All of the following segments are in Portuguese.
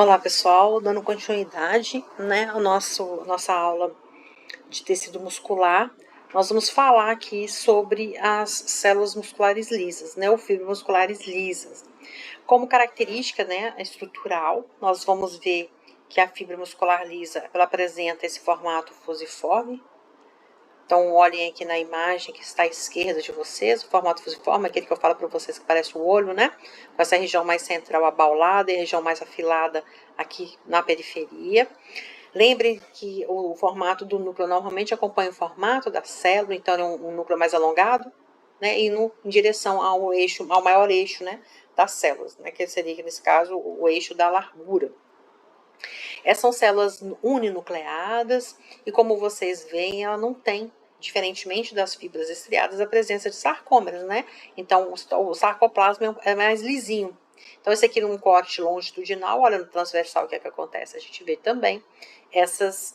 Olá pessoal, dando continuidade, né, ao nossa aula de tecido muscular, nós vamos falar aqui sobre as células musculares lisas, né, ou fibras musculares lisas. Como característica, né, estrutural, nós vamos ver que a fibra muscular lisa, ela apresenta esse formato fusiforme. Então, olhem aqui na imagem que está à esquerda de vocês, o formato fusiforme, aquele que eu falo para vocês que parece o olho, né? Com essa região mais central abaulada e a região mais afilada aqui na periferia. Lembrem que o formato do núcleo normalmente acompanha o formato da célula, então é um núcleo mais alongado, né? E em direção ao eixo, ao maior eixo, né? Das células, né? Que seria, nesse caso, o eixo da largura. Essas são células uninucleadas e, como vocês veem, ela não tem, diferentemente das fibras estriadas, a presença de sarcômeros, né? Então, o sarcoplasma é mais lisinho. Então, esse aqui num corte longitudinal, olha no transversal o que é que acontece. A gente vê também essas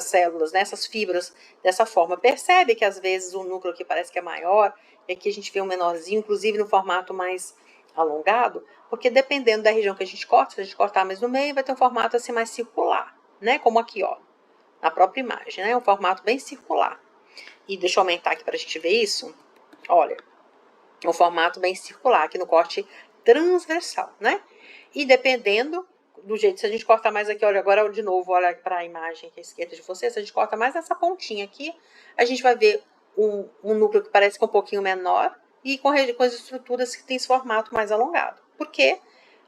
células, né, essas fibras dessa forma. Percebe que às vezes o núcleo aqui parece que é maior, e aqui a gente vê um menorzinho, inclusive no formato mais alongado, porque dependendo da região que a gente corta, se a gente cortar mais no meio, vai ter um formato assim mais circular, né? Como aqui, ó, na própria imagem, né? Um formato bem circular. E deixa eu aumentar aqui para a gente ver isso. Olha, um formato bem circular aqui no corte transversal, né? E dependendo do jeito, se a gente corta mais aqui, olha, agora de novo, olha para a imagem aqui à esquerda de você, se a gente corta mais essa pontinha aqui, a gente vai ver um núcleo que parece que é um pouquinho menor e com as estruturas que tem esse formato mais alongado. Por quê?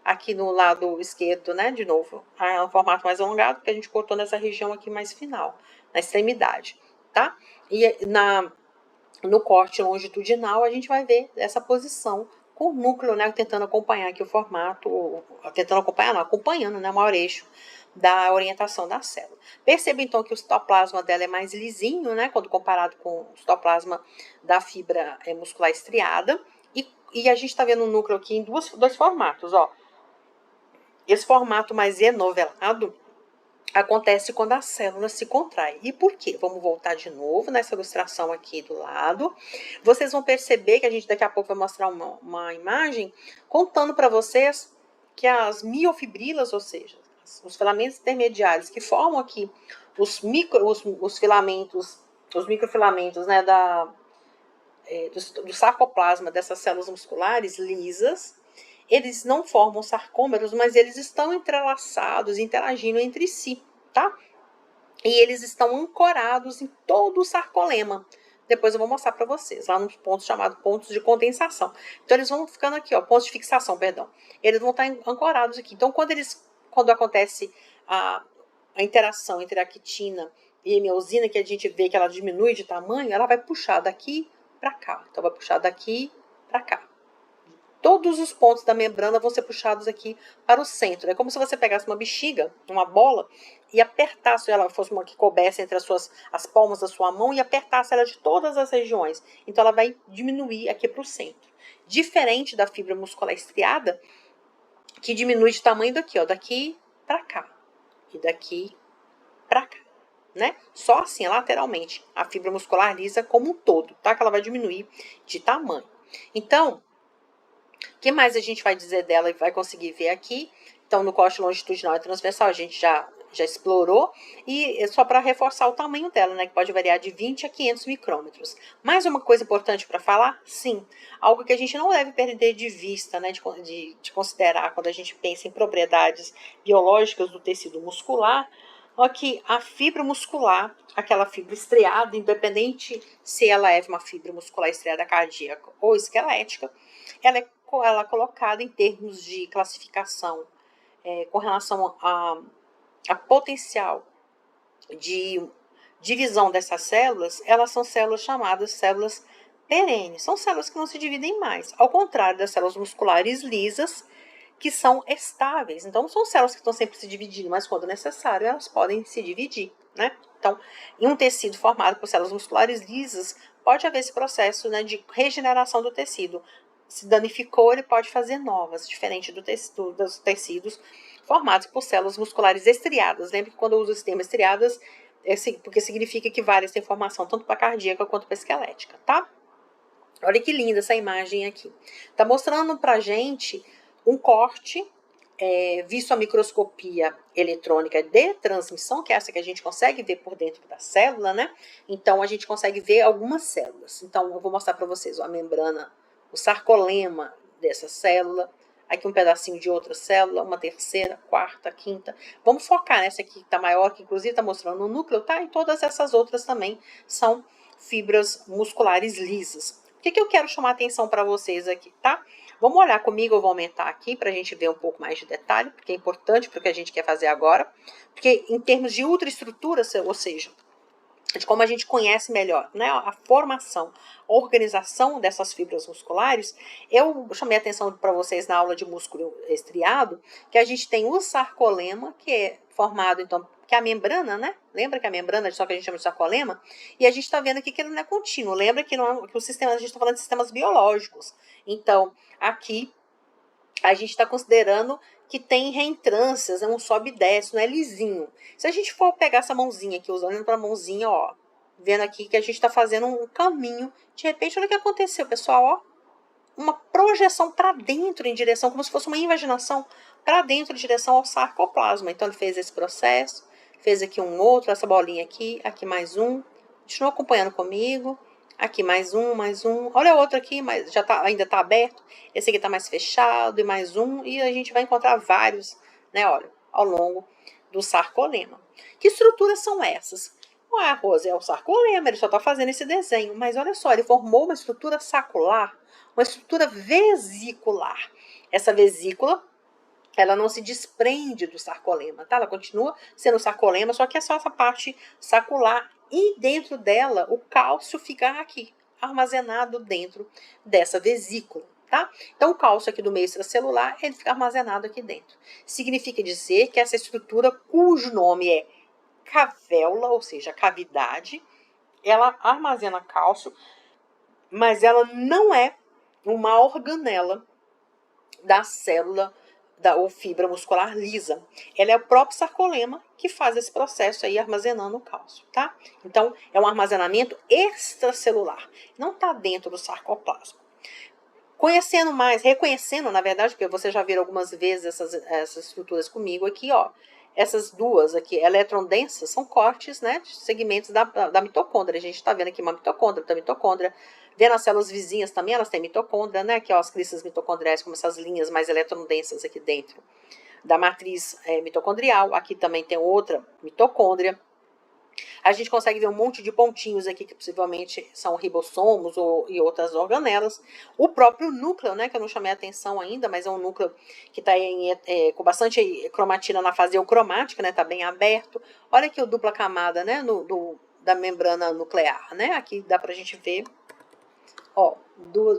Aqui no lado esquerdo, né, de novo, é um formato mais alongado, porque a gente cortou nessa região aqui mais final, na extremidade, tá? E no corte longitudinal, a gente vai ver essa posição com o núcleo, né, tentando acompanhar aqui o formato, tentando acompanhar, não, acompanhando, né, o maior eixo da orientação da célula. Perceba, então, que o citoplasma dela é mais lisinho, né, quando comparado com o citoplasma da fibra muscular estriada, e a gente está vendo o núcleo aqui em dois formatos, ó. Esse formato mais enovelado acontece quando a célula se contrai. E por quê? Vamos voltar de novo nessa ilustração aqui do lado. Vocês vão perceber que a gente daqui a pouco vai mostrar uma imagem contando para vocês que as miofibrilas, ou seja, os filamentos intermediários que formam aqui os filamentos, os microfilamentos, né, do sarcoplasma dessas células musculares lisas, eles não formam sarcômeros, mas eles estão entrelaçados, interagindo entre si, tá? E eles estão ancorados em todo o sarcolema. Depois eu vou mostrar para vocês, lá nos pontos chamados pontos de condensação. Então, eles vão ficando aqui, ó, pontos de fixação, perdão. Eles vão estar ancorados aqui. Então, quando acontece a interação entre a quitina e a miosina, que a gente vê que ela diminui de tamanho, ela vai puxar daqui para cá. Então, vai puxar daqui para cá. Todos os pontos da membrana vão ser puxados aqui para o centro. É como se você pegasse uma bexiga, uma bola, e apertasse, se ela fosse uma que coubesse entre as palmas da sua mão, e apertasse ela de todas as regiões. Então, ela vai diminuir aqui para o centro. Diferente da fibra muscular estriada, que diminui de tamanho daqui, ó, daqui para cá. E daqui para cá, né? Só assim, lateralmente. A fibra muscular lisa como um todo, tá? Que ela vai diminuir de tamanho. Então, o que mais a gente vai dizer dela e vai conseguir ver aqui? Então, no corte longitudinal e transversal, a gente já explorou. E só para reforçar o tamanho dela, né? Que pode variar de 20 a 500 micrômetros. Mais uma coisa importante para falar? Sim. Algo que a gente não deve perder de vista, né? De considerar quando a gente pensa em propriedades biológicas do tecido muscular. Que a fibra muscular, aquela fibra estriada, independente se ela é uma fibra muscular estriada cardíaca ou esquelética, ela é colocada em termos de classificação com relação a potencial de divisão dessas células. Elas são células chamadas células perenes. São células que não se dividem mais, ao contrário das células musculares lisas, que são estáveis. Então, não são células que estão sempre se dividindo, mas quando necessário, elas podem se dividir, né? Então, em um tecido formado por células musculares lisas, pode haver esse processo, né, de regeneração do tecido. Se danificou, ele pode fazer novas, diferente dos tecidos formados por células musculares estriadas. Lembre que quando eu uso esse termo estriadas, porque significa que várias têm formação tanto para cardíaca quanto para esquelética, tá? Olha que linda essa imagem aqui. Tá mostrando pra gente um corte visto a microscopia eletrônica de transmissão, que é essa que a gente consegue ver por dentro da célula, né? Então, a gente consegue ver algumas células. Então, eu vou mostrar para vocês a membrana, o sarcolema dessa célula, aqui um pedacinho de outra célula, uma terceira, quarta, quinta. Vamos focar nessa aqui que está maior, que inclusive está mostrando o núcleo, tá? E todas essas outras também são fibras musculares lisas. O que eu quero chamar a atenção para vocês aqui, tá? Vamos olhar comigo, eu vou aumentar aqui para a gente ver um pouco mais de detalhe, porque é importante para o que a gente quer fazer agora. Porque em termos de ultraestrutura, ou seja, de como a gente conhece melhor, né, a formação, a organização dessas fibras musculares, eu chamei a atenção para vocês na aula de músculo estriado, que a gente tem o sarcolema, que é formado, então, que é a membrana, né? Lembra que a membrana, só que a gente chama de sarcolema? E a gente está vendo aqui que ele não é contínuo. Lembra que, não é, que o sistema, a gente está falando de sistemas biológicos. Então, aqui, a gente está considerando que tem reentrâncias, um sobe e desce, não é lisinho. Se a gente for pegar essa mãozinha aqui, olhando para a mãozinha, ó, vendo aqui que a gente está fazendo um caminho, de repente, olha o que aconteceu, pessoal, ó, uma projeção para dentro em direção, como se fosse uma invaginação para dentro em direção ao sarcoplasma. Então, ele fez esse processo, fez aqui um outro, essa bolinha aqui mais um, continua acompanhando comigo. Aqui mais um. Olha o outro aqui, mas já ainda está aberto. Esse aqui está mais fechado e mais um. E a gente vai encontrar vários, né, olha, ao longo do sarcolema. Que estruturas são essas? Ué, Rosa, é o sarcolema, ele só está fazendo esse desenho. Mas olha só, ele formou uma estrutura sacular, uma estrutura vesicular. Essa vesícula, ela não se desprende do sarcolema, tá? Ela continua sendo sarcolema, só que é só essa parte sacular. E dentro dela, o cálcio fica aqui, armazenado dentro dessa vesícula, tá? Então, o cálcio aqui do meio extracelular, ele fica armazenado aqui dentro. Significa dizer que essa estrutura, cujo nome é cavéula, ou seja, cavidade, ela armazena cálcio, mas ela não é uma organela da célula ou fibra muscular lisa. Ela é o próprio sarcolema que faz esse processo aí armazenando o cálcio, tá? Então, é um armazenamento extracelular, não está dentro do sarcoplasma. Conhecendo mais, reconhecendo, na verdade, porque você já viram algumas vezes essas estruturas comigo aqui, ó. Essas duas aqui, elétron densas, são cortes, né, de segmentos da mitocôndria. A gente está vendo aqui uma mitocôndria, outra mitocôndria. Vendo as células vizinhas também, elas têm mitocôndria, né, que é as cristas mitocondriais, como essas linhas mais elétron densas aqui dentro da matriz mitocondrial. Aqui também tem outra mitocôndria. A gente consegue ver um monte de pontinhos aqui que possivelmente são ribossomos e outras organelas. O próprio núcleo, né, que eu não chamei a atenção ainda, mas é um núcleo que está com bastante cromatina na fase eucromática, né, está bem aberto. Olha aqui a dupla camada, né, da membrana nuclear, né, aqui dá para a gente ver, ó,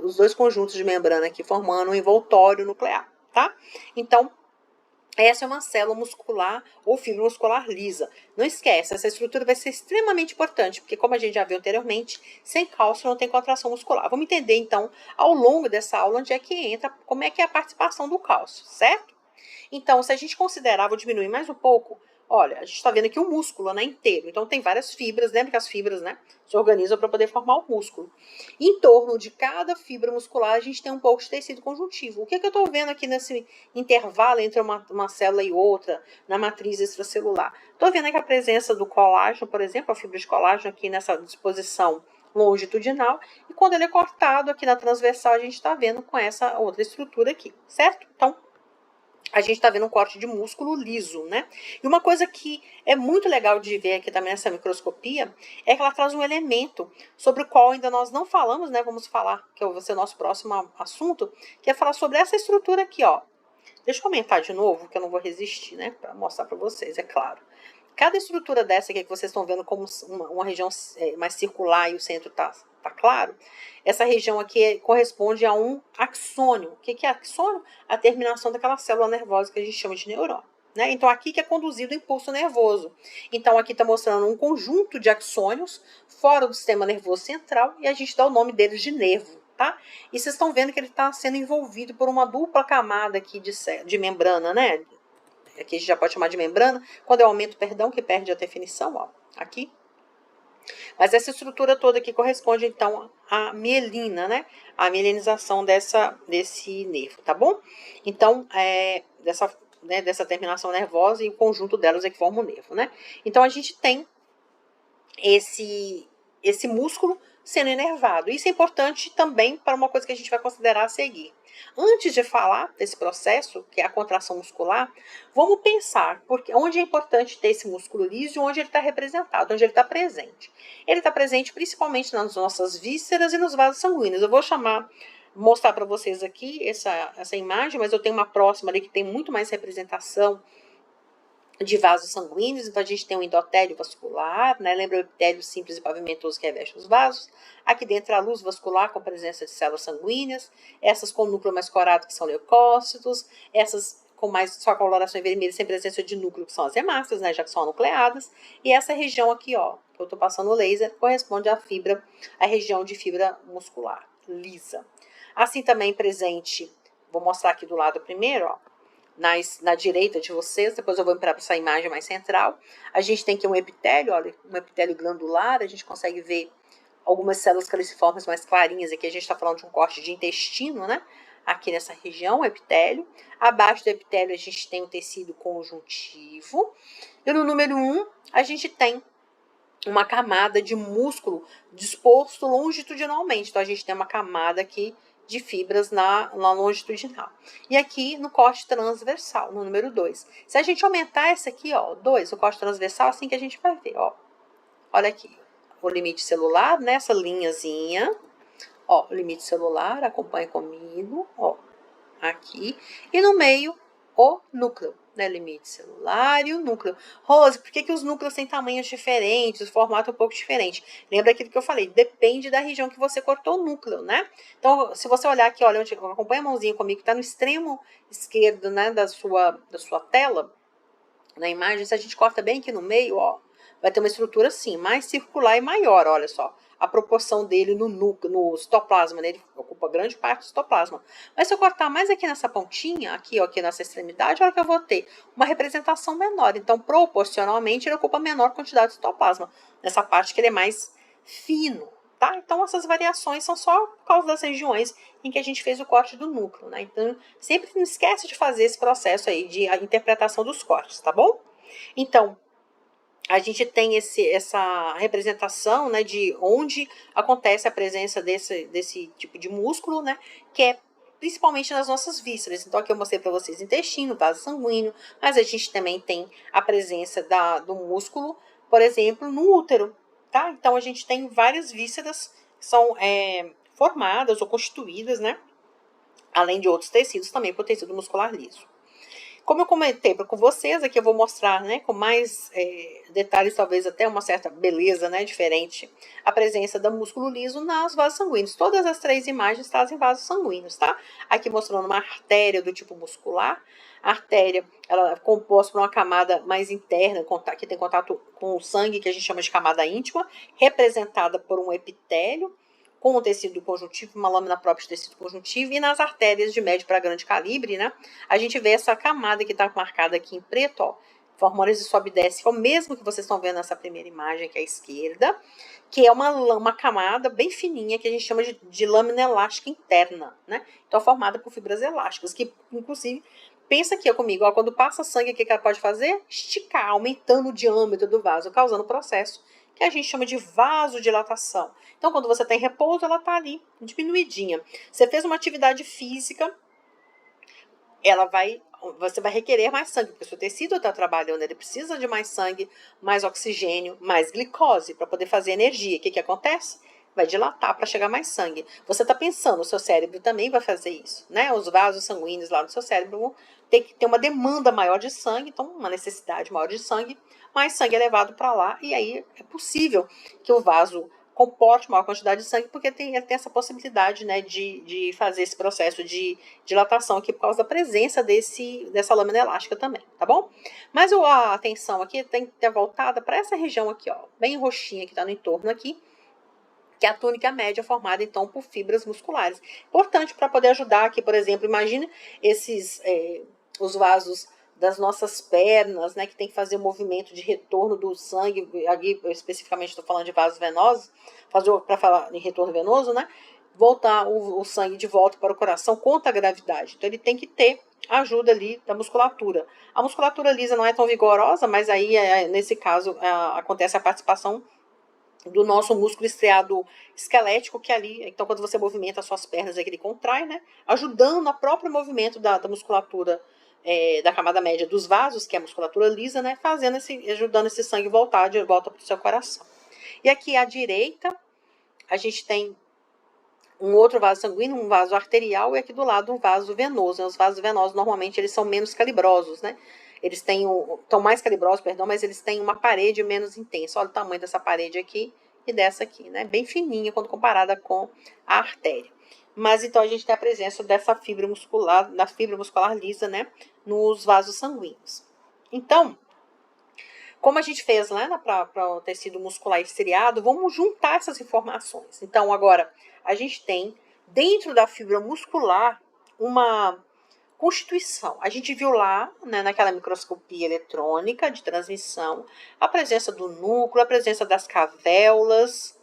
os dois conjuntos de membrana aqui formando um envoltório nuclear, tá? Então, essa é uma célula muscular ou fibra muscular lisa. Não esquece, essa estrutura vai ser extremamente importante, porque como a gente já viu anteriormente, sem cálcio não tem contração muscular. Vamos entender, então, ao longo dessa aula, onde é que entra, como é que é a participação do cálcio, certo? Então, se a gente considerar, vou diminuir mais um pouco, olha, a gente está vendo aqui o músculo, né, inteiro. Então, tem várias fibras, lembra que as fibras, né, se organizam para poder formar o músculo. Em torno de cada fibra muscular, a gente tem um pouco de tecido conjuntivo. O que eu estou vendo aqui nesse intervalo entre uma célula e outra, na matriz extracelular? Estou vendo aqui a presença do colágeno, por exemplo, a fibra de colágeno aqui nessa disposição longitudinal, e quando ele é cortado aqui na transversal, a gente está vendo com essa outra estrutura aqui, certo? Então, a gente está vendo um corte de músculo liso, né? E uma coisa que é muito legal de ver aqui também nessa microscopia é que ela traz um elemento sobre o qual ainda nós não falamos, né? Vamos falar, que vai ser o nosso próximo assunto, que é falar sobre essa estrutura aqui, ó. Deixa eu aumentar de novo, que eu não vou resistir, né? Para mostrar para vocês, é claro. Cada estrutura dessa aqui que vocês estão vendo como uma região mais circular e o centro tá claro, essa região aqui corresponde a um axônio. O que é axônio? A terminação daquela célula nervosa que a gente chama de neurônio. Né? Então, aqui que é conduzido o impulso nervoso. Então, aqui está mostrando um conjunto de axônios fora do sistema nervoso central e a gente dá o nome deles de nervo. Tá? E vocês estão vendo que ele está sendo envolvido por uma dupla camada aqui de membrana, né? Aqui a gente já pode chamar de membrana, quando eu aumento, perdão, que perde a definição, ó, aqui. Mas essa estrutura toda aqui corresponde, então, à mielina, né? A mielinização desse nervo, tá bom? Então, dessa né, dessa terminação nervosa, e o conjunto delas é que forma o nervo, né? Então a gente tem esse músculo sendo inervado. Isso é importante também para uma coisa que a gente vai considerar a seguir. Antes de falar desse processo, que é a contração muscular, vamos pensar porque onde é importante ter esse músculo liso e onde ele está representado, onde ele está presente. Ele está presente principalmente nas nossas vísceras e nos vasos sanguíneos. Eu vou mostrar para vocês aqui essa imagem, mas eu tenho uma próxima ali que tem muito mais representação de vasos sanguíneos. Então a gente tem um endotélio vascular, né? Lembra o epitélio simples e pavimentoso que reveste os vasos. Aqui dentro a luz vascular com presença de células sanguíneas, essas com núcleo mais corado que são leucócitos, essas com mais só coloração vermelha sem presença de núcleo que são as hemácias, né? Já que são anucleadas. E essa região aqui, ó, que eu tô passando o laser, corresponde à fibra, à região de fibra muscular lisa. Assim também presente, vou mostrar aqui do lado primeiro, ó, na direita de vocês, depois eu vou para essa imagem mais central. A gente tem aqui um epitélio, olha, um epitélio glandular, a gente consegue ver algumas células caliciformes mais clarinhas, aqui a gente está falando de um corte de intestino, né? Aqui nessa região, o epitélio. Abaixo do epitélio a gente tem o tecido conjuntivo. E no número 1, a gente tem uma camada de músculo disposto longitudinalmente. Então, a gente tem uma camada aqui de fibras na longitudinal. E aqui no corte transversal, no número 2. Se a gente aumentar essa aqui, ó, 2, o corte transversal, assim que a gente vai ver, ó. Olha aqui, o limite celular, nessa linhazinha, ó, o limite celular, acompanha comigo, ó, aqui. E no meio, o núcleo, né, limite celular e o núcleo. Rose, por que os núcleos têm tamanhos diferentes, o formato um pouco diferente? Lembra aquilo que eu falei, depende da região que você cortou o núcleo, né? Então, se você olhar aqui, olha, acompanha a mãozinha comigo, que está no extremo esquerdo, né, da sua tela, na imagem, se a gente corta bem aqui no meio, ó, vai ter uma estrutura assim, mais circular e maior, olha só. A proporção dele no núcleo, no citoplasma, né? Ele ocupa grande parte do citoplasma. Mas se eu cortar mais aqui nessa pontinha, aqui, ó, aqui nessa extremidade, olha que eu vou ter uma representação menor. Então, proporcionalmente, ele ocupa menor quantidade de citoplasma. Nessa parte que ele é mais fino, tá? Então, essas variações são só por causa das regiões em que a gente fez o corte do núcleo, né? Então, sempre não esquece de fazer esse processo aí de interpretação dos cortes, tá bom? Então, a gente tem essa representação, né, de onde acontece a presença desse tipo de músculo, né, que é principalmente nas nossas vísceras. Então, aqui eu mostrei para vocês intestino, vaso sanguíneo, mas a gente também tem a presença do músculo, por exemplo, no útero, tá? Então, a gente tem várias vísceras que são formadas ou constituídas, né, além de outros tecidos também, por tecido muscular liso. Como eu comentei com vocês, aqui eu vou mostrar, né, com mais detalhes, talvez até uma certa beleza, né, diferente, a presença do músculo liso nas vasos sanguíneos. Todas as 3 imagens trazem vasos sanguíneos, tá? Aqui mostrando uma artéria do tipo muscular. A artéria, ela é composta por uma camada mais interna, que tem contato com o sangue, que a gente chama de camada íntima, representada por um epitélio, com o tecido conjuntivo, uma lâmina própria de tecido conjuntivo, e nas artérias de médio para grande calibre, né, a gente vê essa camada que está marcada aqui em preto, ó, formando esse sobe e desce, que é o mesmo que vocês estão vendo nessa primeira imagem aqui à esquerda, que é uma camada bem fininha, que a gente chama de lâmina elástica interna, né, então formada por fibras elásticas, que inclusive, pensa aqui ó, comigo, ó, quando passa sangue, o que ela pode fazer? Esticar, aumentando o diâmetro do vaso, causando o processo que a gente chama de vasodilatação. Então, quando você tem repouso, ela está ali diminuidinha. Você fez uma atividade física, você vai requerer mais sangue, porque o seu tecido está trabalhando, ele precisa de mais sangue, mais oxigênio, mais glicose para poder fazer energia. O que acontece? Vai dilatar para chegar mais sangue. Você está pensando, o seu cérebro também vai fazer isso, né? Os vasos sanguíneos lá do seu cérebro vão ter que ter uma demanda maior de sangue, então uma necessidade maior de sangue, mais sangue é levado para lá, e aí é possível que o vaso comporte maior quantidade de sangue, porque ele tem essa possibilidade, né, de fazer esse processo de dilatação aqui por causa da presença dessa lâmina elástica também, tá bom? Mas a atenção aqui tem que ter voltada para essa região aqui, ó, bem roxinha que está no entorno aqui, que é a túnica média formada, então, por fibras musculares. Importante para poder ajudar aqui, por exemplo, imagine os vasos das nossas pernas, né, que tem que fazer o movimento de retorno do sangue, aqui especificamente estou falando de vasos venosos, para falar em retorno venoso, né, voltar o sangue de volta para o coração contra a gravidade. Então ele tem que ter ajuda ali da musculatura. A musculatura lisa não é tão vigorosa, mas aí nesse caso acontece a participação do nosso músculo estriado esquelético, que ali, então quando você movimenta as suas pernas, é que ele contrai, né? Ajudando a próprio movimento da musculatura da camada média dos vasos, que é a musculatura lisa, né? Ajudando esse sangue voltar de volta para o seu coração. E aqui à direita, a gente tem um outro vaso sanguíneo, um vaso arterial, e aqui do lado um vaso venoso. Os vasos venosos, normalmente, eles são menos calibrosos, né? Eles estão mais calibrosos, perdão, mas eles têm uma parede menos intensa. Olha o tamanho dessa parede aqui e dessa aqui, né? Bem fininha quando comparada com a artéria. Mas então a gente tem a presença dessa fibra muscular, da fibra muscular lisa, né? Nos vasos sanguíneos. Então, como a gente fez lá para o tecido muscular estriado, vamos juntar essas informações. Então, agora, a gente tem dentro da fibra muscular uma constituição. A gente viu lá, né, naquela microscopia eletrônica de transmissão, a presença do núcleo, a presença das cavéolas,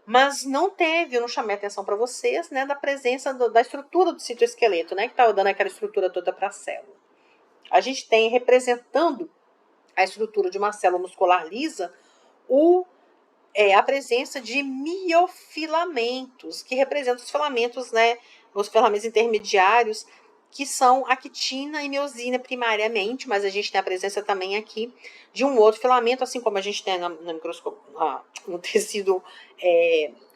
mas não teve, eu não chamei atenção para vocês, né, da presença da estrutura do citoesqueleto, né, que estava dando aquela estrutura toda para a célula. A gente tem representando a estrutura de uma célula muscular lisa a presença de miofilamentos, que representam os filamentos, né, os filamentos intermediários, que são a quitina e miosina primariamente, mas a gente tem a presença também aqui de um outro filamento, assim como a gente tem no tecido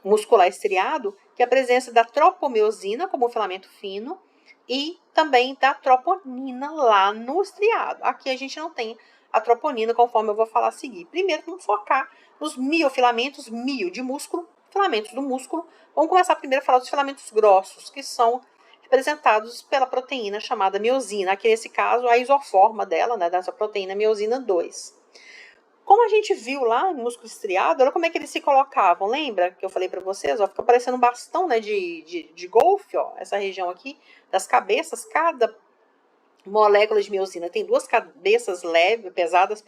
muscular estriado, que é a presença da tropomiosina como filamento fino e também da troponina lá no estriado. Aqui a gente não tem a troponina, conforme eu vou falar a seguir. Primeiro, vamos focar nos miofilamentos, mio de músculo, filamentos do músculo. Vamos começar primeiro a falar dos filamentos grossos, que são representados pela proteína chamada miosina. Aqui, nesse caso, a isoforma dela, né, dessa proteína miosina 2. Como a gente viu lá no músculo estriado, olha como é que eles se colocavam. Lembra que eu falei para vocês? Ó, fica parecendo um bastão, né, de golfe, ó, essa região aqui das cabeças. Cada molécula de miosina tem duas cabeças pesadas,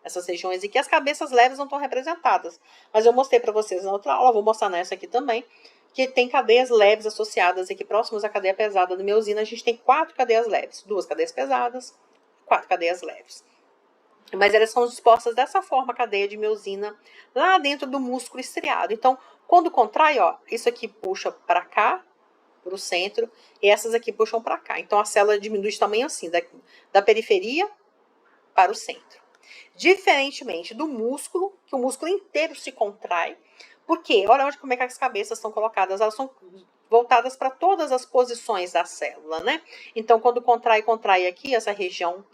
essas regiões aqui. As cabeças leves não estão representadas, mas eu mostrei para vocês na outra aula, vou mostrar nessa aqui também, que tem cadeias leves associadas aqui próximas à cadeia pesada da miosina. A gente tem 4 cadeias leves, 2 cadeias pesadas, 4 cadeias leves. Mas elas são dispostas dessa forma, a cadeia de miosina, lá dentro do músculo estriado. Então, quando contrai, ó, isso aqui puxa para cá, para o centro, e essas aqui puxam para cá. Então, a célula diminui de tamanho assim, da periferia para o centro. Diferentemente do músculo, que o músculo inteiro se contrai, porque olha como é que as cabeças estão colocadas, elas são voltadas para todas as posições da célula, né? Então, quando contrai aqui, essa região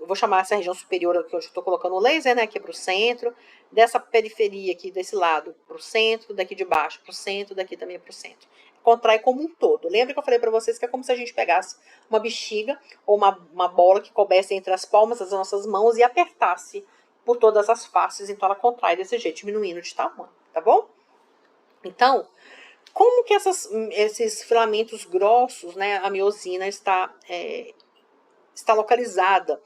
vou chamar essa região superior que eu estou colocando o laser, né, aqui para o centro, dessa periferia aqui, desse lado para o centro, daqui de baixo para o centro, daqui também para o centro. Contrai como um todo. Lembra que eu falei para vocês que é como se a gente pegasse uma bexiga ou uma bola que coubesse entre as palmas das nossas mãos e apertasse por todas as faces, então ela contrai desse jeito, diminuindo de tamanho, tá bom? Então, como que esses filamentos grossos, né, a miosina está localizada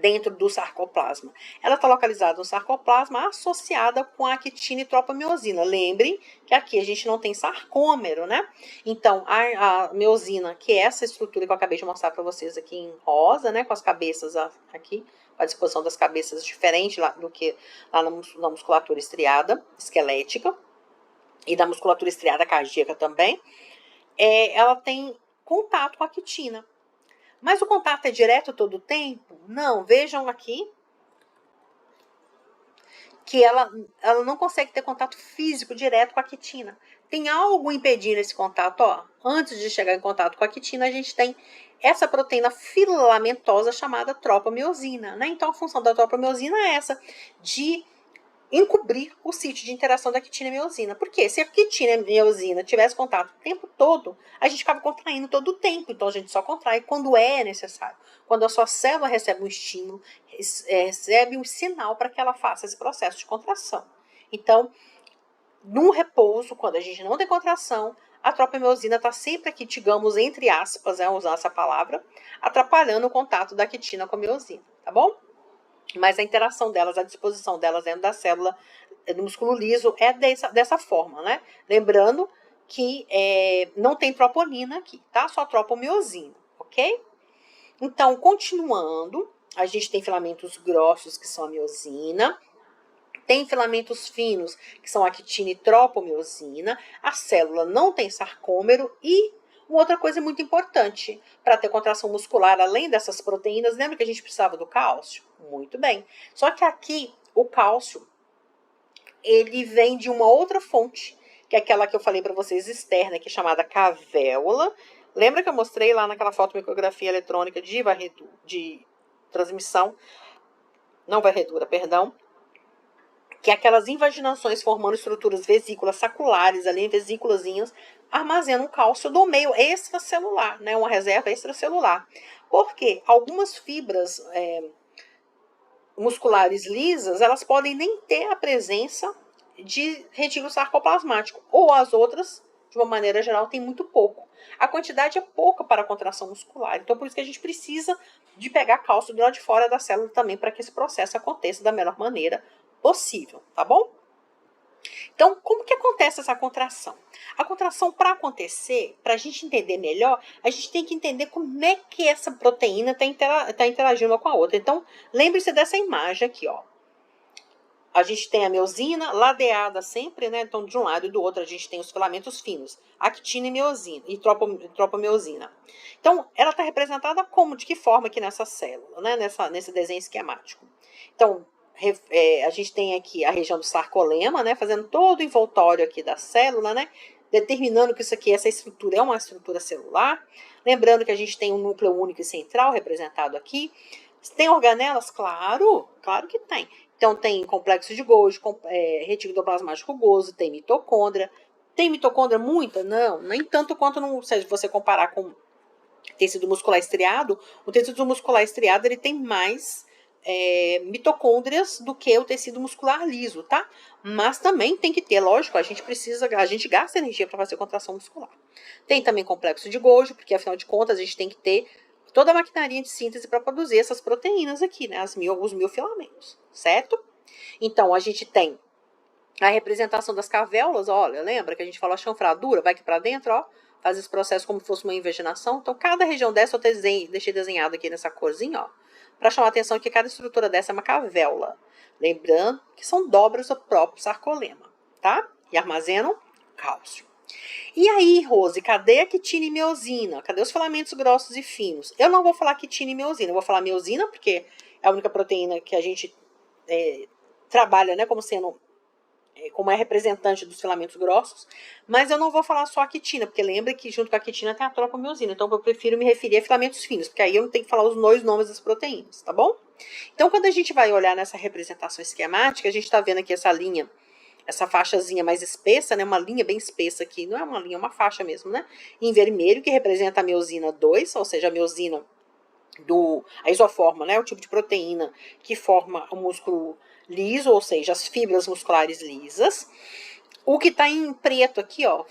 dentro do sarcoplasma? Ela está localizada no sarcoplasma associada com a actina e tropomiosina. Lembrem que aqui a gente não tem sarcômero, né? Então, a miosina, que é essa estrutura que eu acabei de mostrar para vocês aqui em rosa, né? Com as cabeças aqui, a disposição das cabeças diferente do que lá na musculatura estriada, esquelética, e da musculatura estriada cardíaca também, ela tem contato com a actina. Mas o contato é direto todo o tempo? Não, vejam aqui que ela não consegue ter contato físico direto com a quitina. Tem algo impedindo esse contato, ó. Antes de chegar em contato com a quitina, a gente tem essa proteína filamentosa chamada tropomiosina, né? Então, a função da tropomiosina é essa, de encobrir o sítio de interação da quitina e miosina. Porque se a quitina e miosina tivesse contato o tempo todo, a gente ficava contraindo todo o tempo. Então, a gente só contrai quando é necessário. Quando a sua célula recebe um estímulo, recebe um sinal para que ela faça esse processo de contração. Então, no repouso, quando a gente não tem contração, a tropomiosina está sempre aqui, digamos, entre aspas, usar essa palavra, atrapalhando o contato da quitina com a miosina, tá bom? Mas a interação delas, a disposição delas dentro da célula do músculo liso é dessa forma, né? Lembrando que não tem troponina aqui, tá? Só tropomiosina, ok? Então, continuando, a gente tem filamentos grossos, que são a miosina, tem filamentos finos, que são a actina e tropomiosina, a célula não tem sarcômero e uma outra coisa muito importante, para ter contração muscular, além dessas proteínas, lembra que a gente precisava do cálcio? Muito bem. Só que aqui, o cálcio, ele vem de uma outra fonte, que é aquela que eu falei para vocês externa, que é chamada cavéola. Lembra que eu mostrei lá naquela fotomicrografia eletrônica de transmissão, não varredura, perdão, que é aquelas invaginações formando estruturas vesículas saculares, ali, vesículazinhas, armazenam cálcio do meio extracelular, né? Uma reserva extracelular. Por quê? Algumas fibras musculares lisas, elas podem nem ter a presença de retículo sarcoplasmático, ou as outras, de uma maneira geral, tem muito pouco. A quantidade é pouca para a contração muscular, então por isso que a gente precisa de pegar cálcio do lado de fora da célula também, para que esse processo aconteça da melhor maneira possível, tá bom? Então, como que acontece essa contração? A contração, para acontecer, para a gente entender melhor, a gente tem que entender como é que essa proteína está interagindo uma com a outra. Então, lembre-se dessa imagem aqui, ó. A gente tem a miosina ladeada sempre, né? Então, de um lado e do outro, a gente tem os filamentos finos, actina e miosina, e tropomiosina. Então, ela está representada como? De que forma aqui nessa célula, né? Nesse desenho esquemático. Então, a gente tem aqui a região do sarcolema, né? Fazendo todo o envoltório aqui da célula, né? Determinando que isso aqui, essa estrutura é uma estrutura celular. Lembrando que a gente tem um núcleo único e central representado aqui. Tem organelas? Claro, claro que tem. Então, tem complexo de Golgi, retículo endoplasmático rugoso, tem mitocôndria. Tem mitocôndria muita? Não, nem tanto quanto se você comparar com tecido muscular estriado. O tecido muscular estriado ele tem mais mitocôndrias do que o tecido muscular liso, tá? Mas também tem que ter, lógico, a gente gasta energia para fazer contração muscular. Tem também complexo de Golgi, porque afinal de contas a gente tem que ter toda a maquinaria de síntese para produzir essas proteínas aqui, né? Os miofilamentos, certo? Então, a gente tem a representação das cavéolas, olha, lembra que a gente falou a chanfradura, vai aqui para dentro, ó, faz esse processo como se fosse uma invaginação. Então, cada região dessa eu deixei desenhado aqui nessa corzinha, ó, para chamar a atenção que cada estrutura dessa é uma cavéola. Lembrando que são dobras do próprio sarcolema, tá? E armazenam cálcio. E aí, Rose, cadê a quitina e miosina? Cadê os filamentos grossos e finos? Eu não vou falar quitina e miosina, eu vou falar miosina, porque é a única proteína que a gente trabalha, né, como é representante dos filamentos grossos, mas eu não vou falar só a quitina, porque lembra que junto com a quitina tem a tropomiosina, então eu prefiro me referir a filamentos finos, porque aí eu não tenho que falar os dois nomes das proteínas, tá bom? Então, quando a gente vai olhar nessa representação esquemática, a gente está vendo aqui essa linha, essa faixazinha mais espessa, né, uma linha bem espessa aqui, não é uma linha, é uma faixa mesmo, né, em vermelho, que representa a miosina 2, ou seja, a miosina a isoforma, né, o tipo de proteína que forma o músculo liso, ou seja, as musculares lisas. O que está em preto aqui, ó,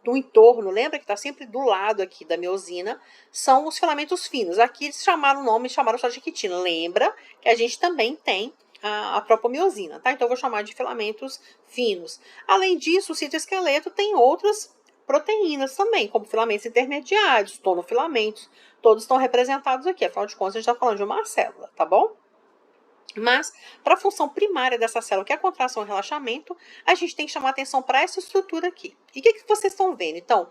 no entorno, lembra que está sempre do lado aqui da miosina, são os filamentos finos. Aqui eles chamaram o nome, chamaram só de quitina. Lembra que a gente também tem a tropomiosina, tá? Então eu vou chamar de filamentos finos. Além disso, o citoesqueleto tem outras proteínas também, como filamentos intermediários, tonofilamentos, todos estão representados aqui. Afinal de contas, a gente está falando de uma célula, tá bom? Mas, para a função primária dessa célula, que é a contração e relaxamento, a gente tem que chamar atenção para essa estrutura aqui. E o que vocês estão vendo? Então,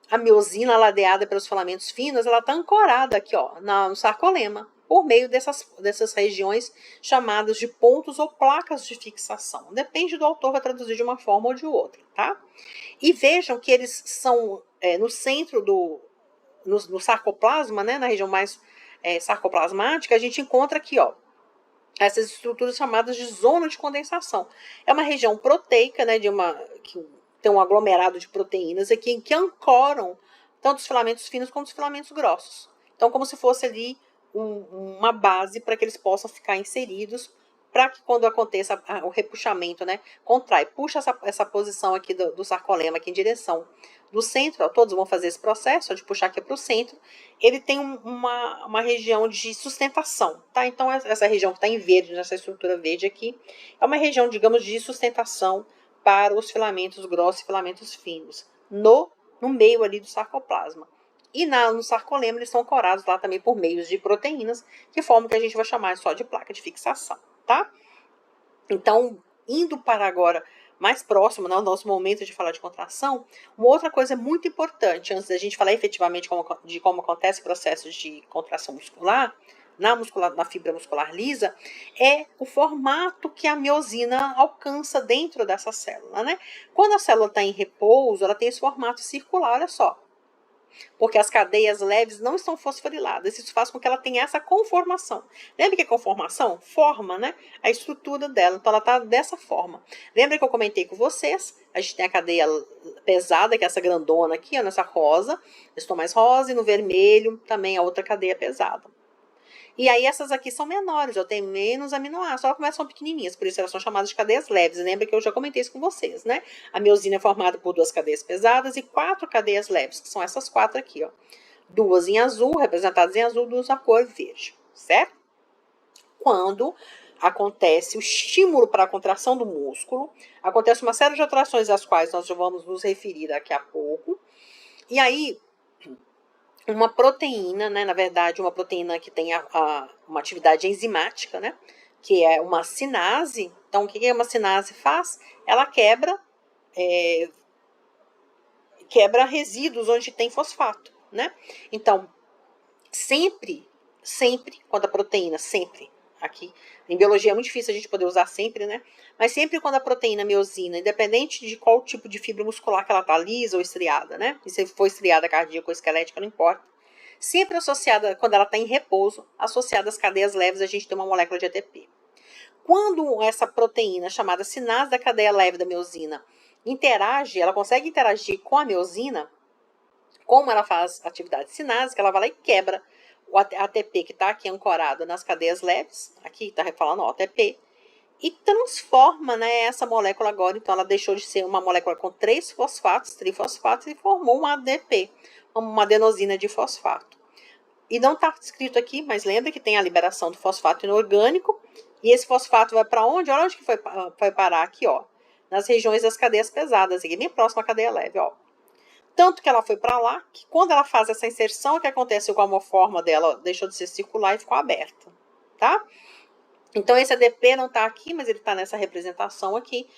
a miosina ladeada pelos filamentos finos, ela está ancorada aqui, ó, no sarcolema, por meio dessas regiões chamadas de pontos ou placas de fixação. Depende do autor, vai traduzir de uma forma ou de outra, tá? E vejam que eles são no centro no sarcoplasma, né, na região mais sarcoplasmática, a gente encontra aqui, ó, essas estruturas chamadas de zona de condensação. É uma região proteica, né, que tem um aglomerado de proteínas aqui que ancoram tanto os filamentos finos quanto os filamentos grossos. Então, como se fosse ali uma base para que eles possam ficar inseridos para que quando aconteça o repuxamento, né, contrai, puxa essa posição aqui do sarcolema aqui em direção do centro, ó, todos vão fazer esse processo ó, de puxar aqui para o centro, ele tem uma região de sustentação, tá? Então, essa região que está em verde, nessa estrutura verde aqui, é uma região, digamos, de sustentação para os filamentos grossos e filamentos finos, no meio ali do sarcoplasma. E no sarcolema eles são ancorados lá também por meios de proteínas, que formam o que a gente vai chamar só de placa de fixação, tá? Então, indo para agora mais próximo, né, ao nosso momento de falar de contração, uma outra coisa muito importante, antes da gente falar efetivamente de como acontece o processo de contração muscular, na fibra muscular lisa, é o formato que a miosina alcança dentro dessa célula, né? Quando a célula está em repouso, ela tem esse formato circular, olha só. Porque as cadeias leves não estão fosforiladas. Isso faz com que ela tenha essa conformação. Lembra que a conformação forma, né, a estrutura dela. Então, ela está dessa forma. Lembra que eu comentei com vocês? A gente tem a cadeia pesada, que é essa grandona aqui, ó, nessa rosa. Estou mais rosa e no vermelho também a outra cadeia pesada. E aí essas aqui são menores, eu tenho menos aminoácidos, só que elas são pequenininhas, por isso elas são chamadas de cadeias leves. Lembra que eu já comentei isso com vocês, né? A miosina é formada por 2 cadeias pesadas e 4 cadeias leves, que são essas 4 aqui, ó. 2 em azul, representadas em azul, 2 na cor verde, certo? Quando acontece o estímulo para a contração do músculo, acontece uma série de atrações às quais nós já vamos nos referir daqui a pouco. E aí, uma proteína, né, na verdade, uma proteína que tem uma atividade enzimática, né, que é uma sinase. Então, o que uma sinase faz? Ela quebra resíduos onde tem fosfato, né? Então, sempre, quando a proteína, aqui, em biologia é muito difícil a gente poder usar sempre, né? Mas sempre quando a proteína miosina, independente de qual tipo de fibra muscular que ela tá, lisa ou estriada, né? E se for estriada cardíaca ou esquelética, não importa. Sempre associada, quando ela está em repouso, associada às cadeias leves, a gente tem uma molécula de ATP. Quando essa proteína, chamada sinase da cadeia leve da miosina, interage, ela consegue interagir com a miosina, como ela faz atividade sinásica, ela vai lá e quebra o ATP que está aqui ancorado nas cadeias leves, aqui está falando ó, ATP, e transforma, né, essa molécula agora, então ela deixou de ser uma molécula com 3 fosfatos, trifosfatos, e formou um ADP, uma adenosina de fosfato. E não está escrito aqui, mas lembra que tem a liberação do fosfato inorgânico, e esse fosfato vai para onde? Olha onde que foi parar aqui, ó, nas regiões das cadeias pesadas, aqui bem próximo à cadeia leve, ó. Tanto que ela foi para lá, que quando ela faz essa inserção, o que acontece com a homoforma dela? Ó, deixou de ser circular e ficou aberta, tá? Então, esse ADP não está aqui, mas ele está nessa representação aqui,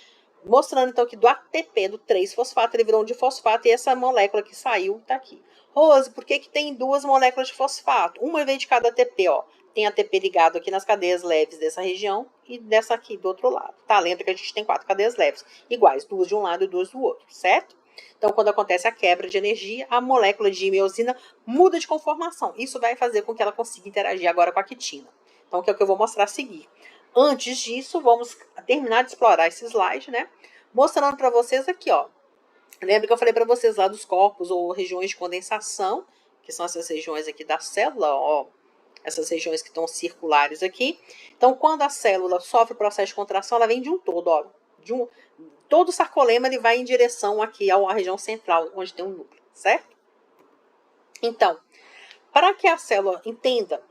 mostrando então que do ATP, do 3-fosfato, ele virou um difosfato e essa molécula que saiu está aqui. Rose, por que tem 2 moléculas de fosfato? Uma vez de cada ATP, ó. Tem ATP ligado aqui nas cadeias leves dessa região e dessa aqui do outro lado, tá? Lembra que a gente tem 4 cadeias leves, iguais, 2 de um lado e 2 do outro, certo? Então, quando acontece a quebra de energia, a molécula de miosina muda de conformação. Isso vai fazer com que ela consiga interagir agora com a quitina. Então, que é o que eu vou mostrar a seguir. Antes disso, vamos terminar de explorar esse slide, né? Mostrando para vocês aqui, ó. Lembra que eu falei para vocês lá dos corpos ou regiões de condensação, que são essas regiões aqui da célula, ó. Essas regiões que estão circulares aqui. Então, quando a célula sofre o processo de contração, ela vem de um todo, ó. Todo o sarcolema ele vai em direção aqui à região central, onde tem um núcleo, certo? Então, para que a célula entenda,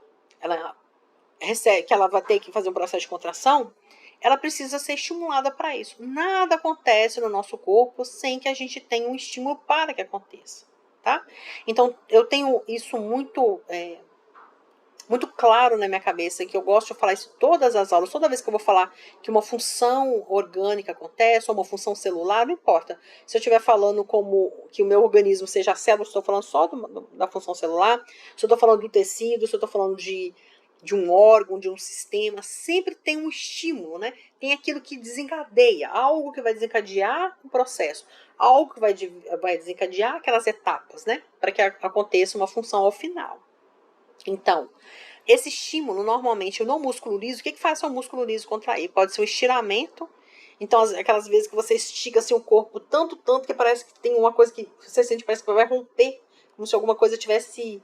que ela vai ter que fazer um processo de contração, ela precisa ser estimulada para isso. Nada acontece no nosso corpo sem que a gente tenha um estímulo para que aconteça, tá? Então, eu tenho isso muito claro na minha cabeça, que eu gosto de falar isso em todas as aulas, toda vez que eu vou falar que uma função orgânica acontece, ou uma função celular, não importa. Se eu estiver falando como que o meu organismo seja a célula, estou falando só da função celular, se eu estou falando do tecido, se eu estou falando de um órgão, de um sistema, sempre tem um estímulo, né? Tem aquilo que desencadeia, algo que vai desencadear o processo, algo que vai desencadear aquelas etapas, né? Para que aconteça uma função ao final. Então, esse estímulo, normalmente, no músculo liso, o que faz o músculo liso contrair? Pode ser um estiramento. Então, aquelas vezes que você estica assim, o corpo tanto, que parece que tem uma coisa que você sente, parece que vai romper, como se alguma coisa tivesse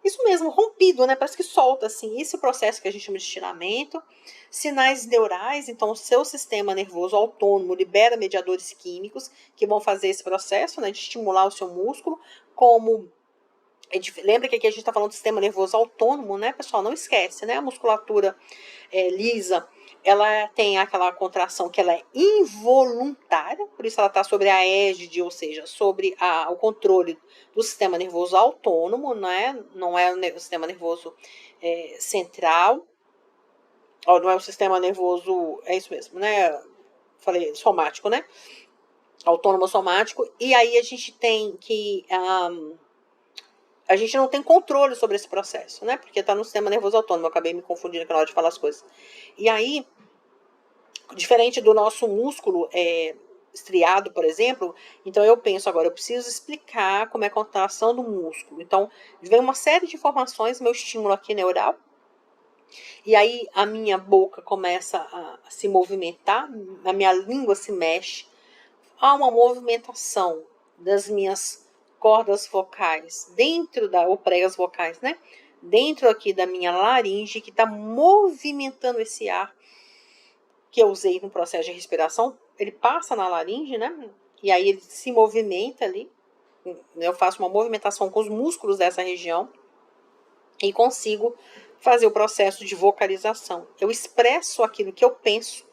Isso mesmo, rompido, né? Parece que solta, assim. Esse processo que a gente chama de estiramento. Sinais neurais, então o seu sistema nervoso autônomo libera mediadores químicos que vão fazer esse processo, né, de estimular o seu músculo, como lembra que aqui a gente está falando do sistema nervoso autônomo, né, pessoal? Não esquece, né? A musculatura lisa, ela tem aquela contração que ela é involuntária, por isso ela está sobre a égide, ou seja, sobre o controle do sistema nervoso autônomo, né? Não é o sistema nervoso central, não é o sistema nervoso, é isso mesmo, né? Falei, somático, né? Autônomo somático, e aí a gente tem que a gente não tem controle sobre esse processo, né? Porque está no sistema nervoso autônomo. Eu acabei me confundindo aqui na hora de falar as coisas. E aí, diferente do nosso músculo estriado, por exemplo, então eu penso agora, eu preciso explicar como é a contração do músculo. Então, vem uma série de informações, meu estímulo aqui neural, e aí a minha boca começa a se movimentar, a minha língua se mexe, há uma movimentação das minhas cordas vocais ou pregas vocais, né? Dentro aqui da minha laringe, que está movimentando esse ar que eu usei no processo de respiração. Ele passa na laringe, né? E aí ele se movimenta ali. Eu faço uma movimentação com os músculos dessa região e consigo fazer o processo de vocalização. Eu expresso aquilo que eu penso,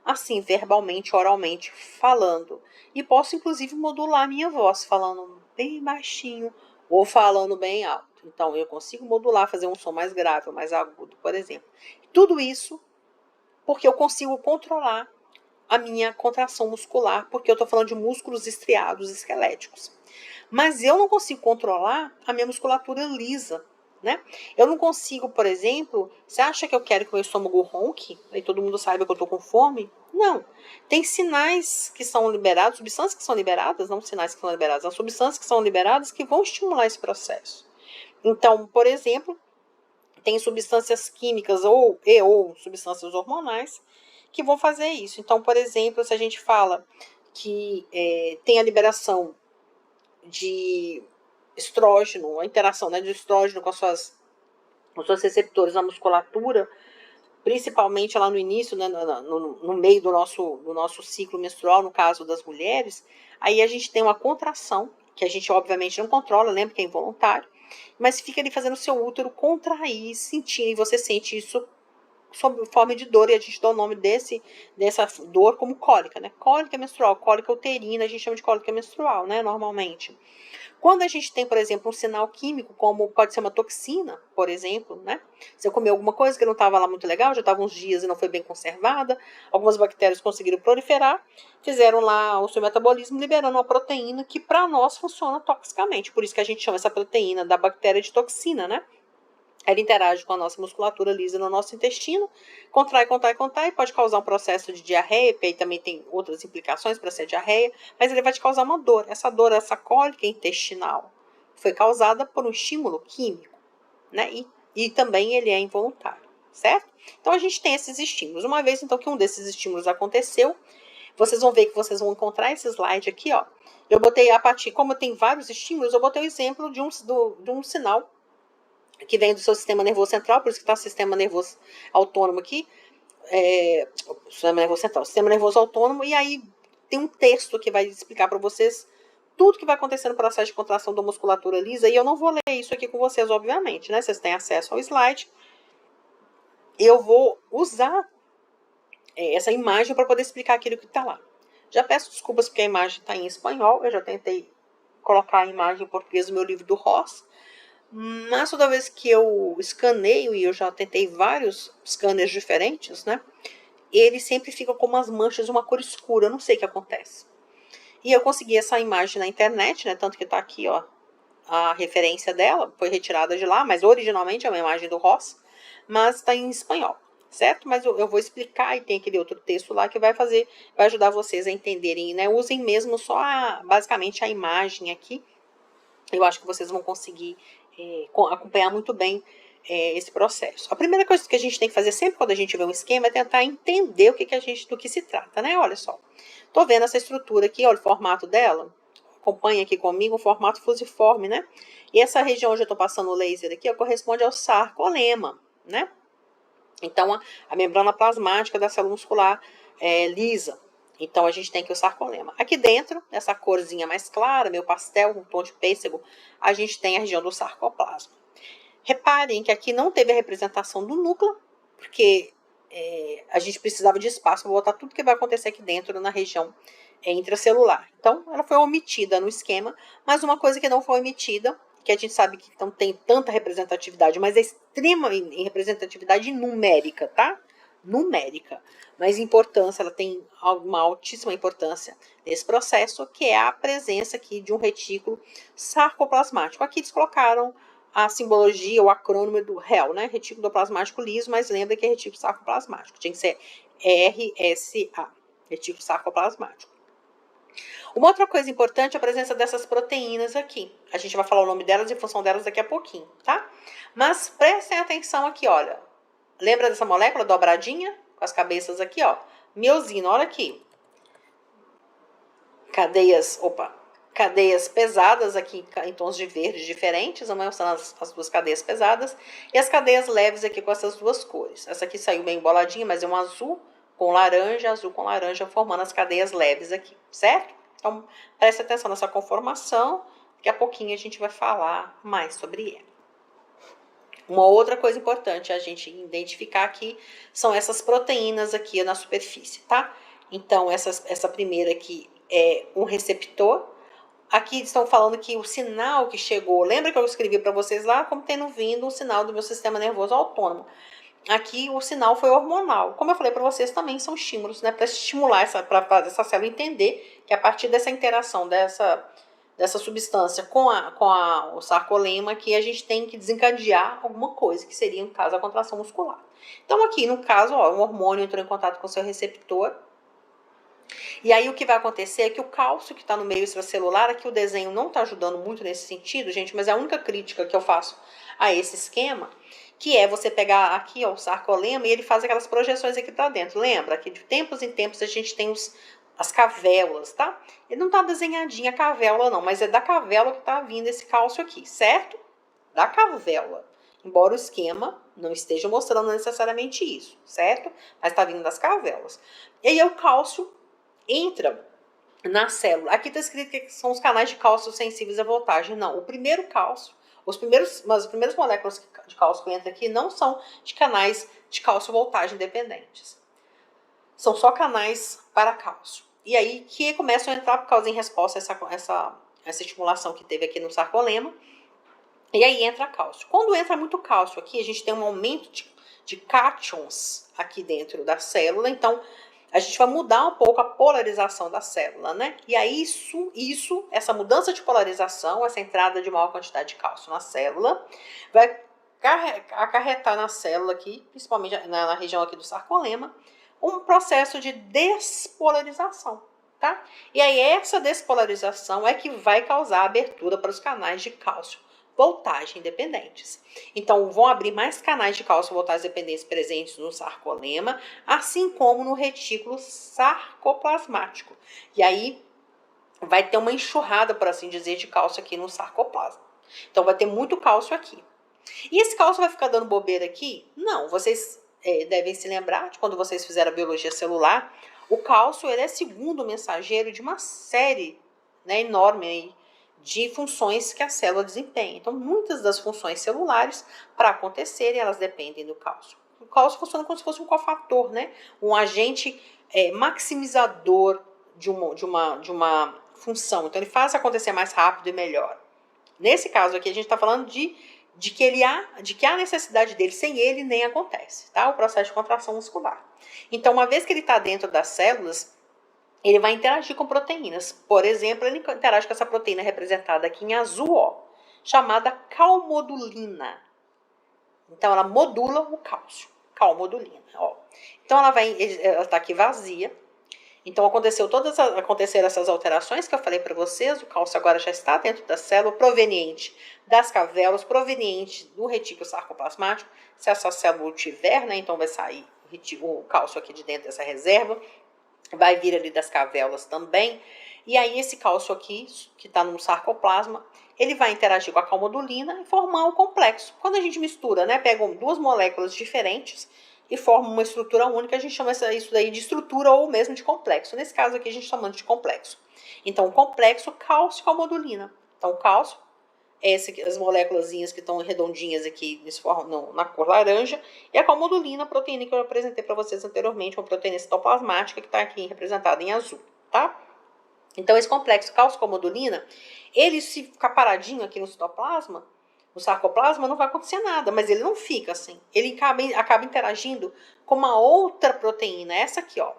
assim, verbalmente, oralmente, falando. E posso, inclusive, modular a minha voz, falando bem baixinho ou falando bem alto. Então, eu consigo modular, fazer um som mais grave ou mais agudo, por exemplo. Tudo isso porque eu consigo controlar a minha contração muscular, porque eu estou falando de músculos estriados esqueléticos. Mas eu não consigo controlar a minha musculatura lisa, né? Eu não consigo, por exemplo, você acha que eu quero que o meu estômago ronque? E todo mundo saiba que eu estou com fome? Não. Tem sinais que são liberados, substâncias que são liberadas, não sinais que são liberadas, são substâncias que são liberadas que vão estimular esse processo. Então, por exemplo, tem substâncias químicas ou substâncias hormonais que vão fazer isso. Então, por exemplo, se a gente fala que tem a liberação de estrógeno, a interação, né, de estrógeno com os seus receptores na musculatura, principalmente lá no início, né, no meio do nosso ciclo menstrual, no caso das mulheres, aí a gente tem uma contração, que a gente obviamente não controla, lembra que é involuntário, mas fica ali fazendo o seu útero contrair, sentir, e você sente isso sob forma de dor, e a gente dá o nome dessa dor como cólica, né? Cólica menstrual, cólica uterina, a gente chama de cólica menstrual, né, normalmente. Quando a gente tem, por exemplo, um sinal químico, como pode ser uma toxina, por exemplo, né? Você comeu alguma coisa que não estava lá muito legal, já estava uns dias e não foi bem conservada, algumas bactérias conseguiram proliferar, fizeram lá o seu metabolismo, liberando uma proteína que para nós funciona toxicamente. Por isso que a gente chama essa proteína da bactéria de toxina, né? Ela interage com a nossa musculatura lisa no nosso intestino, contrai, e pode causar um processo de diarreia, porque aí também tem outras implicações para ser diarreia, mas ele vai te causar uma dor. Essa dor, essa cólica intestinal, foi causada por um estímulo químico, né? E também ele é involuntário, certo? Então a gente tem esses estímulos. Uma vez então que um desses estímulos aconteceu, vocês vão ver que vocês vão encontrar esse slide aqui, ó. Eu botei a partir, como tem vários estímulos, eu botei o exemplo de um sinal que vem do seu sistema nervoso central, por isso que está o sistema nervoso autônomo aqui, sistema nervoso central, sistema nervoso autônomo, e aí tem um texto que vai explicar para vocês tudo que vai acontecer no processo de contração da musculatura lisa, e eu não vou ler isso aqui com vocês, obviamente, né? Vocês têm acesso ao slide. Eu vou usar essa imagem para poder explicar aquilo que está lá. Já peço desculpas porque a imagem está em espanhol, eu já tentei colocar a imagem em português no meu livro do Ross, mas toda vez que eu escaneio, e eu já tentei vários scanners diferentes, né? Ele sempre fica com umas manchas de uma cor escura, eu não sei o que acontece. E eu consegui essa imagem na internet, né? Tanto que tá aqui, ó, a referência dela, foi retirada de lá, mas originalmente é uma imagem do Ross, mas está em espanhol, certo? Mas eu vou explicar, e tem aquele outro texto lá que vai ajudar vocês a entenderem, né? Usem mesmo só basicamente a imagem aqui. Eu acho que vocês vão conseguir acompanhar muito bem esse processo. A primeira coisa que a gente tem que fazer sempre quando a gente vê um esquema é tentar entender do que se trata, né? Olha só, tô vendo essa estrutura aqui, olha o formato dela, acompanha aqui comigo o formato fusiforme, né? E essa região onde eu estou passando o laser aqui, ó, corresponde ao sarcolema, né? Então, a membrana plasmática da célula muscular é lisa. Então, a gente tem aqui o sarcolema. Aqui dentro, nessa corzinha mais clara, meio pastel, um tom de pêssego, a gente tem a região do sarcoplasma. Reparem que aqui não teve a representação do núcleo, porque a gente precisava de espaço para botar tudo que vai acontecer aqui dentro na região intracelular. Então, ela foi omitida no esquema, mas uma coisa que não foi omitida, que a gente sabe que não tem tanta representatividade, mas é extrema em representatividade numérica, tá? Numérica. Mas importância, ela tem uma altíssima importância nesse processo, que é a presença aqui de um retículo sarcoplasmático. Aqui eles colocaram a simbologia, o acrônimo do REL, né? Retículo plasmático liso, mas lembra que é retículo sarcoplasmático. Tinha que ser RSA, retículo sarcoplasmático. Uma outra coisa importante é a presença dessas proteínas aqui. A gente vai falar o nome delas em função delas daqui a pouquinho, tá? Mas prestem atenção aqui, olha. Lembra dessa molécula dobradinha? Com as cabeças aqui, ó. Miosina, olha aqui. Cadeias pesadas aqui em tons de verde diferentes, não são as duas cadeias pesadas, e as cadeias leves aqui com essas duas cores. Essa aqui saiu bem emboladinha, mas é um azul com laranja, formando as cadeias leves aqui, certo? Então, preste atenção nessa conformação, daqui a pouquinho a gente vai falar mais sobre ela. Uma outra coisa importante a gente identificar aqui são essas proteínas aqui na superfície, tá? Então, essa primeira aqui é um receptor. Aqui estão falando que o sinal que chegou, lembra que eu escrevi para vocês lá, como tendo vindo o sinal do meu sistema nervoso autônomo. Aqui o sinal foi hormonal. Como eu falei para vocês, também são estímulos, né? Para estimular para essa célula entender que a partir dessa interação dessa substância com o sarcolema que a gente tem que desencadear alguma coisa, que seria, no caso, a contração muscular. Então, aqui, no caso, ó, um hormônio entrou em contato com o seu receptor. E aí, o que vai acontecer é que o cálcio que está no meio extracelular, aqui o desenho não está ajudando muito nesse sentido, gente, mas é a única crítica que eu faço a esse esquema, que é você pegar aqui, ó, o sarcolema e ele faz aquelas projeções aqui para dentro. Lembra que de tempos em tempos a gente tem as cavéolas, tá? Ele não tá desenhadinha a cavéola não, mas é da cavéola que tá vindo esse cálcio aqui, certo? Da cavéola. Embora o esquema não esteja mostrando necessariamente isso, certo? Mas tá vindo das cavéolas. E aí o cálcio entra na célula. Aqui tá escrito que são os canais de cálcio sensíveis à voltagem. Não, o primeiro cálcio, as primeiras moléculas de cálcio que entram aqui não são de canais de cálcio voltagem dependentes. São só canais para cálcio. E aí que começam a entrar por causa em resposta a essa estimulação que teve aqui no sarcolema. E aí entra cálcio. Quando entra muito cálcio aqui, a gente tem um aumento de cátions aqui dentro da célula. Então, a gente vai mudar um pouco a polarização da célula, né? E aí essa mudança de polarização, essa entrada de maior quantidade de cálcio na célula, vai acarretar na célula aqui, principalmente na região aqui do sarcolema, um processo de despolarização, tá? E aí essa despolarização é que vai causar abertura para os canais de cálcio voltagem dependentes. Então, vão abrir mais canais de cálcio voltagem dependentes presentes no sarcolema, assim como no retículo sarcoplasmático. E aí, vai ter uma enxurrada, por assim dizer, de cálcio aqui no sarcoplasma. Então, vai ter muito cálcio aqui. E esse cálcio vai ficar dando bobeira aqui? Não, vocês devem se lembrar de quando vocês fizeram a biologia celular, o cálcio ele é segundo mensageiro de uma série, né, enorme aí, de funções que a célula desempenha. Então, muitas das funções celulares, para acontecerem, elas dependem do cálcio. O cálcio funciona como se fosse um cofator, né? Um agente maximizador de uma função. Então, ele faz acontecer mais rápido e melhor. Nesse caso aqui, a gente está falando de que há necessidade dele. Sem ele, nem acontece, tá? O processo de contração muscular. Então, uma vez que ele está dentro das células, ele vai interagir com proteínas. Por exemplo, ele interage com essa proteína representada aqui em azul, ó, chamada calmodulina. Então, ela modula o cálcio. Calmodulina, ó. Então, ela está aqui vazia. Então, aconteceram essas alterações que eu falei para vocês. O cálcio agora já está dentro da célula, proveniente das cavéolas, proveniente do retículo sarcoplasmático. Se essa célula tiver, né, então vai sair o cálcio aqui de dentro dessa reserva. Vai vir ali das cavéolas também. E aí esse cálcio aqui, que está no sarcoplasma, ele vai interagir com a calmodulina e formar um complexo. Quando a gente mistura, né, pegam duas moléculas diferentes e formam uma estrutura única, a gente chama isso daí de estrutura ou mesmo de complexo. Nesse caso aqui a gente está chamando de complexo. Então, complexo cálcio-calmodulina. Então, cálcio, as moléculas que estão redondinhas aqui na cor laranja, e a calmodulina, a proteína que eu apresentei para vocês anteriormente, uma proteína citoplasmática que está aqui representada em azul, tá? Então, esse complexo cálcio-calmodulina, ele se ficar paradinho aqui no citoplasma, no sarcoplasma, não vai acontecer nada, mas ele não fica assim. Ele acaba interagindo com uma outra proteína, essa aqui, ó,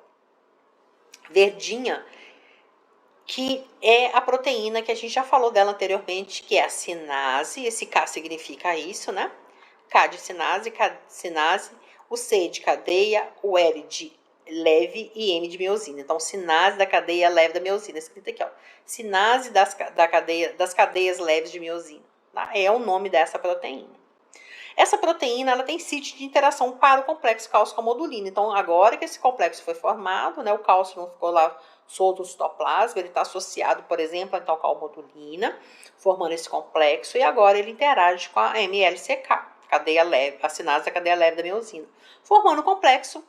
verdinha, que é a proteína que a gente já falou dela anteriormente, que é a sinase. Esse K significa isso, né? K de sinase, K de sinase, o C de cadeia, o L de leve e M de miosina. Então, sinase da cadeia leve da miosina. Escrito aqui, ó. Sinase das cadeias leves de miosina. Tá? É o nome dessa proteína. Essa proteína, ela tem sítio de interação para o complexo cálcio-calmodulina. Então, agora que esse complexo foi formado, né, o cálcio não ficou lá solto no citoplasma, ele está associado, por exemplo, então, à calmodulina, formando esse complexo, e agora ele interage com a MLCK, cadeia leve, a sinase da cadeia leve da miosina, formando o complexo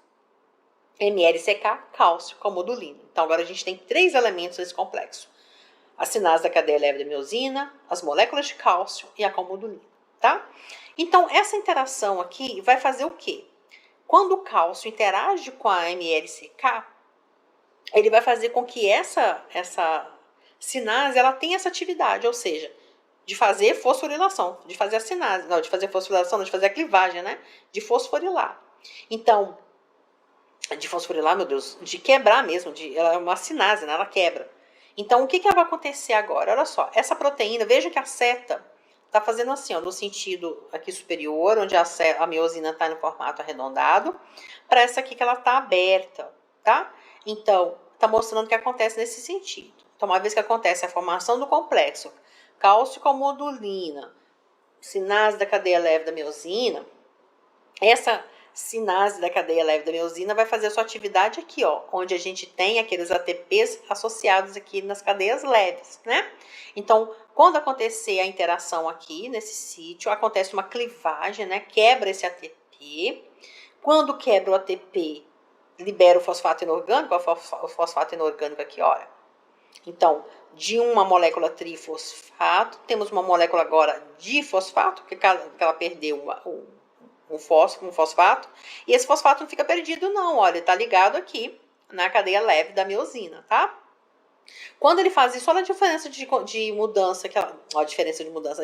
MLCK, cálcio, calmodulina. Então, agora a gente tem 3 elementos nesse complexo: a sinase da cadeia leve da miosina, as moléculas de cálcio e a calmodulina, tá? Então, essa interação aqui vai fazer o quê? Quando o cálcio interage com a MLCK, ele vai fazer com que essa sinase ela tenha essa atividade, ou seja, de fazer fosforilação, de fazer a sinase, não, de fazer fosforilação, não, de fazer a clivagem, né? De fosforilar. Então, de fosforilar, meu Deus, de quebrar mesmo, ela é uma sinase, né? Ela quebra. Então, o que vai acontecer agora? Olha só, essa proteína, veja que a seta está fazendo assim, ó, no sentido aqui superior, onde a miosina está no formato arredondado, para essa aqui que ela está aberta, tá? Então, está mostrando o que acontece nesse sentido. Então, uma vez que acontece a formação do complexo cálcio-calmodulina, sinase da cadeia leve da miosina, essa sinase da cadeia leve da miosina vai fazer a sua atividade aqui, ó, onde a gente tem aqueles ATPs associados aqui nas cadeias leves, né? Então, quando acontecer a interação aqui nesse sítio, acontece uma clivagem, né? Quebra esse ATP. Quando quebra o ATP, libera o fosfato inorgânico, o fosfato inorgânico aqui, olha. Então, de uma molécula trifosfato, temos uma molécula agora de fosfato, que ela perdeu um fosfato, e esse fosfato não fica perdido não, olha, ele tá ligado aqui na cadeia leve da miosina, tá? Quando ele faz isso, olha a diferença de mudança, ó, a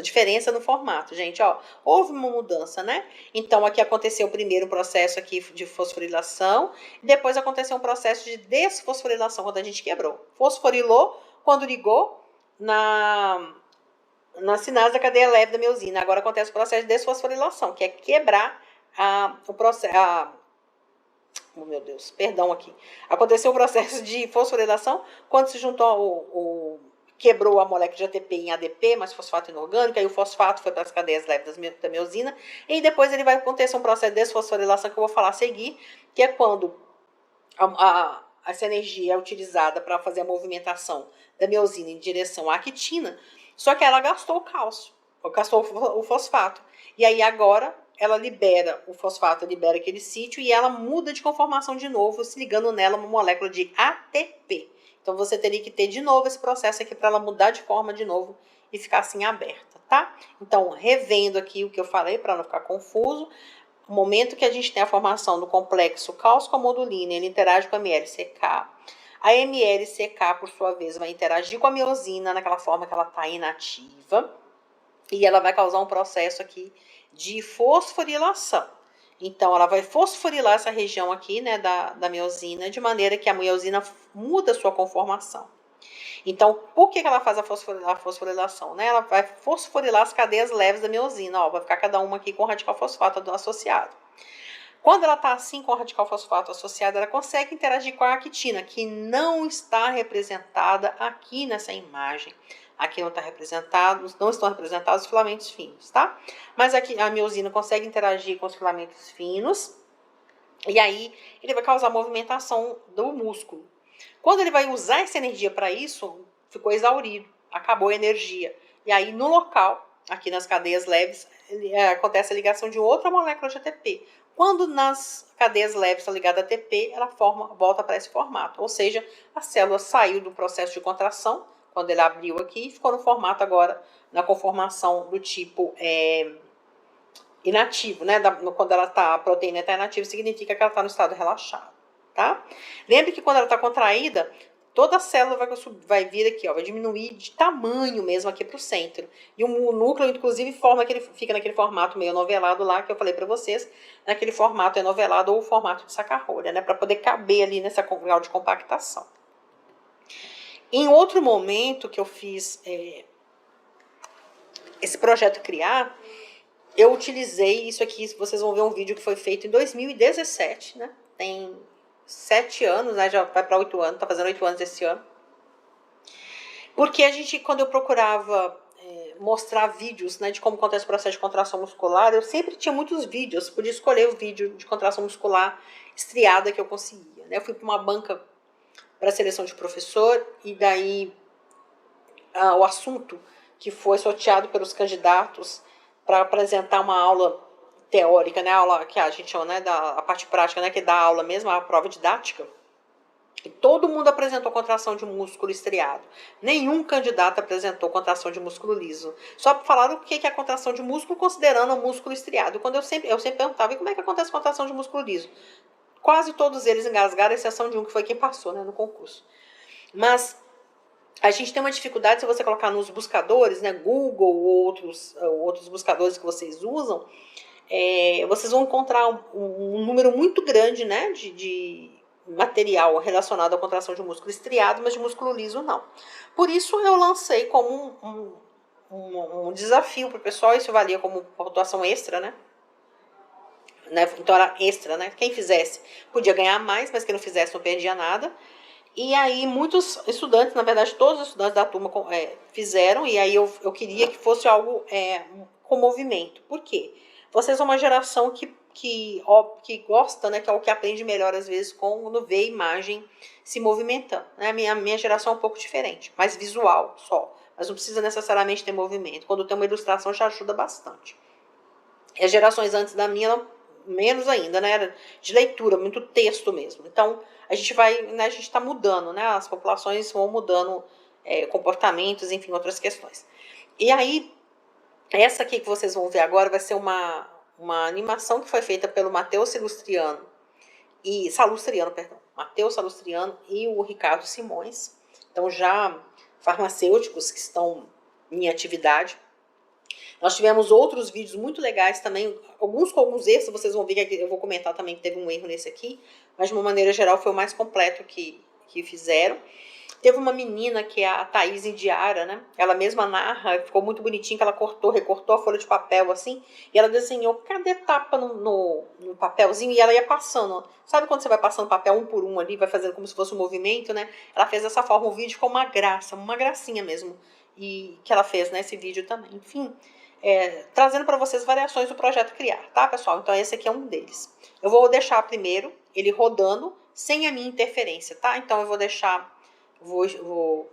diferença no formato, gente, ó, houve uma mudança, né? Então, aqui aconteceu primeiro um processo aqui de fosforilação, e depois aconteceu um processo de desfosforilação, quando a gente quebrou. Fosforilou, quando ligou na sinase da cadeia leve da miosina. Agora acontece o processo de desfosforilação, que é quebrar o processo. Oh, meu Deus, perdão aqui. Aconteceu o processo de fosforilação quando se juntou quebrou a molécula de ATP em ADP, mais fosfato inorgânico, aí o fosfato foi para as cadeias leves da miosina, e depois ele vai acontecer um processo de desfosforilação que eu vou falar a seguir, que é quando essa energia é utilizada para fazer a movimentação da miosina em direção à actina, só que ela gastou o cálcio, gastou o fosfato. E aí agora ela libera o fosfato, libera aquele sítio e ela muda de conformação de novo, se ligando nela uma molécula de ATP. Então você teria que ter de novo esse processo aqui para ela mudar de forma de novo e ficar assim aberta, tá? Então, revendo aqui o que eu falei para não ficar confuso, no momento que a gente tem a formação do complexo cálcio-calmodulina, ele interage com a MLCK. A MLCK, por sua vez, vai interagir com a miosina naquela forma que ela está inativa. E ela vai causar um processo aqui de fosforilação. Então, ela vai fosforilar essa região aqui, né, da miosina, de maneira que a miosina muda a sua conformação. Então, por que ela faz a fosforilação? Né? Ela vai fosforilar as cadeias leves da miosina. Ó, vai ficar cada uma aqui com radical fosfato associado. Quando ela está assim com o radical fosfato associado, ela consegue interagir com a actina, que não está representada aqui nessa imagem. Aqui não estão representados os filamentos finos, tá? Mas aqui a miosina consegue interagir com os filamentos finos, e aí ele vai causar movimentação do músculo. Quando ele vai usar essa energia para isso, ficou exaurido, acabou a energia. E aí, no local, aqui nas cadeias leves, acontece a ligação de outra molécula de ATP. Quando nas cadeias leves está ligada a ATP, ela volta para esse formato. Ou seja, a célula saiu do processo de contração, quando ele abriu aqui, e ficou no formato agora, na conformação do tipo inativo, né? Quando a proteína está inativa, significa que ela está no estado relaxado, tá? Lembre que quando ela está contraída, toda a célula vai vir aqui, ó, vai diminuir de tamanho mesmo aqui para o centro. E o núcleo, inclusive, fica naquele formato meio novelado lá, que eu falei para vocês, naquele formato enovelado ou formato de saca-rolha, né? Para poder caber ali nessa grau de compactação. Em outro momento que eu fiz esse projeto criar, eu utilizei isso aqui, vocês vão ver um vídeo que foi feito em 2017, né? Tem 7 anos, né? Já vai para 8 anos, tá fazendo 8 anos esse ano. Porque quando eu procurava mostrar vídeos, né, de como acontece o processo de contração muscular, eu sempre tinha muitos vídeos, podia escolher o vídeo de contração muscular estriada que eu conseguia, né? Eu fui para uma banca para seleção de professor e daí o assunto que foi sorteado pelos candidatos para apresentar uma aula teórica, né, a aula que a gente chama, né, a parte prática, né, que dá aula mesmo, a prova didática. E todo mundo apresentou contração de músculo estriado. Nenhum candidato apresentou contração de músculo liso. Só falaram o que é a contração de músculo considerando o músculo estriado. Quando eu sempre perguntava, e como é que acontece a contração de músculo liso? Quase todos eles engasgaram, a exceção de um que foi quem passou, né, no concurso. Mas a gente tem uma dificuldade, se você colocar nos buscadores, né, Google ou outros buscadores que vocês usam, vocês vão encontrar um número muito grande, né, de material relacionado à contração de músculo estriado, mas de músculo liso não. Por isso eu lancei como um desafio para o pessoal, isso valia como pontuação extra, né? Então era extra, né? Quem fizesse podia ganhar mais, mas quem não fizesse não perdia nada. E aí muitos estudantes, na verdade todos os estudantes da turma fizeram, e aí eu queria que fosse algo com movimento. Por quê? Vocês são uma geração que gosta, né, que é o que aprende melhor às vezes quando vê a imagem se movimentando. Né? A minha geração é um pouco diferente, mais visual só, mas não precisa necessariamente ter movimento. Quando tem uma ilustração já ajuda bastante. E as gerações antes da minha, menos ainda, né, era de leitura, muito texto mesmo. Então a gente a gente está mudando, né, as populações vão mudando comportamentos, enfim, outras questões. E aí, essa aqui que vocês vão ver agora vai ser uma animação que foi feita pelo Matheus Salustriano e o Ricardo Simões. Então, já farmacêuticos que estão em atividade. Nós tivemos outros vídeos muito legais também, alguns com alguns erros, vocês vão ver que eu vou comentar também que teve um erro nesse aqui, mas de uma maneira geral foi o mais completo que fizeram. Teve uma menina que é a Thaís Indiara, né? Ela mesma narra, ficou muito bonitinho que ela recortou a folha de papel assim, e ela desenhou cada etapa no papelzinho e ela ia passando. Sabe quando você vai passando papel um por um ali, vai fazendo como se fosse um movimento, né? Ela fez dessa forma, o vídeo ficou uma gracinha mesmo, e que ela fez nesse vídeo também. Enfim, trazendo para vocês variações do projeto Criar, tá, pessoal? Então esse aqui é um deles. Eu vou deixar primeiro ele rodando sem a minha interferência, tá? Então eu vou deixar... Vou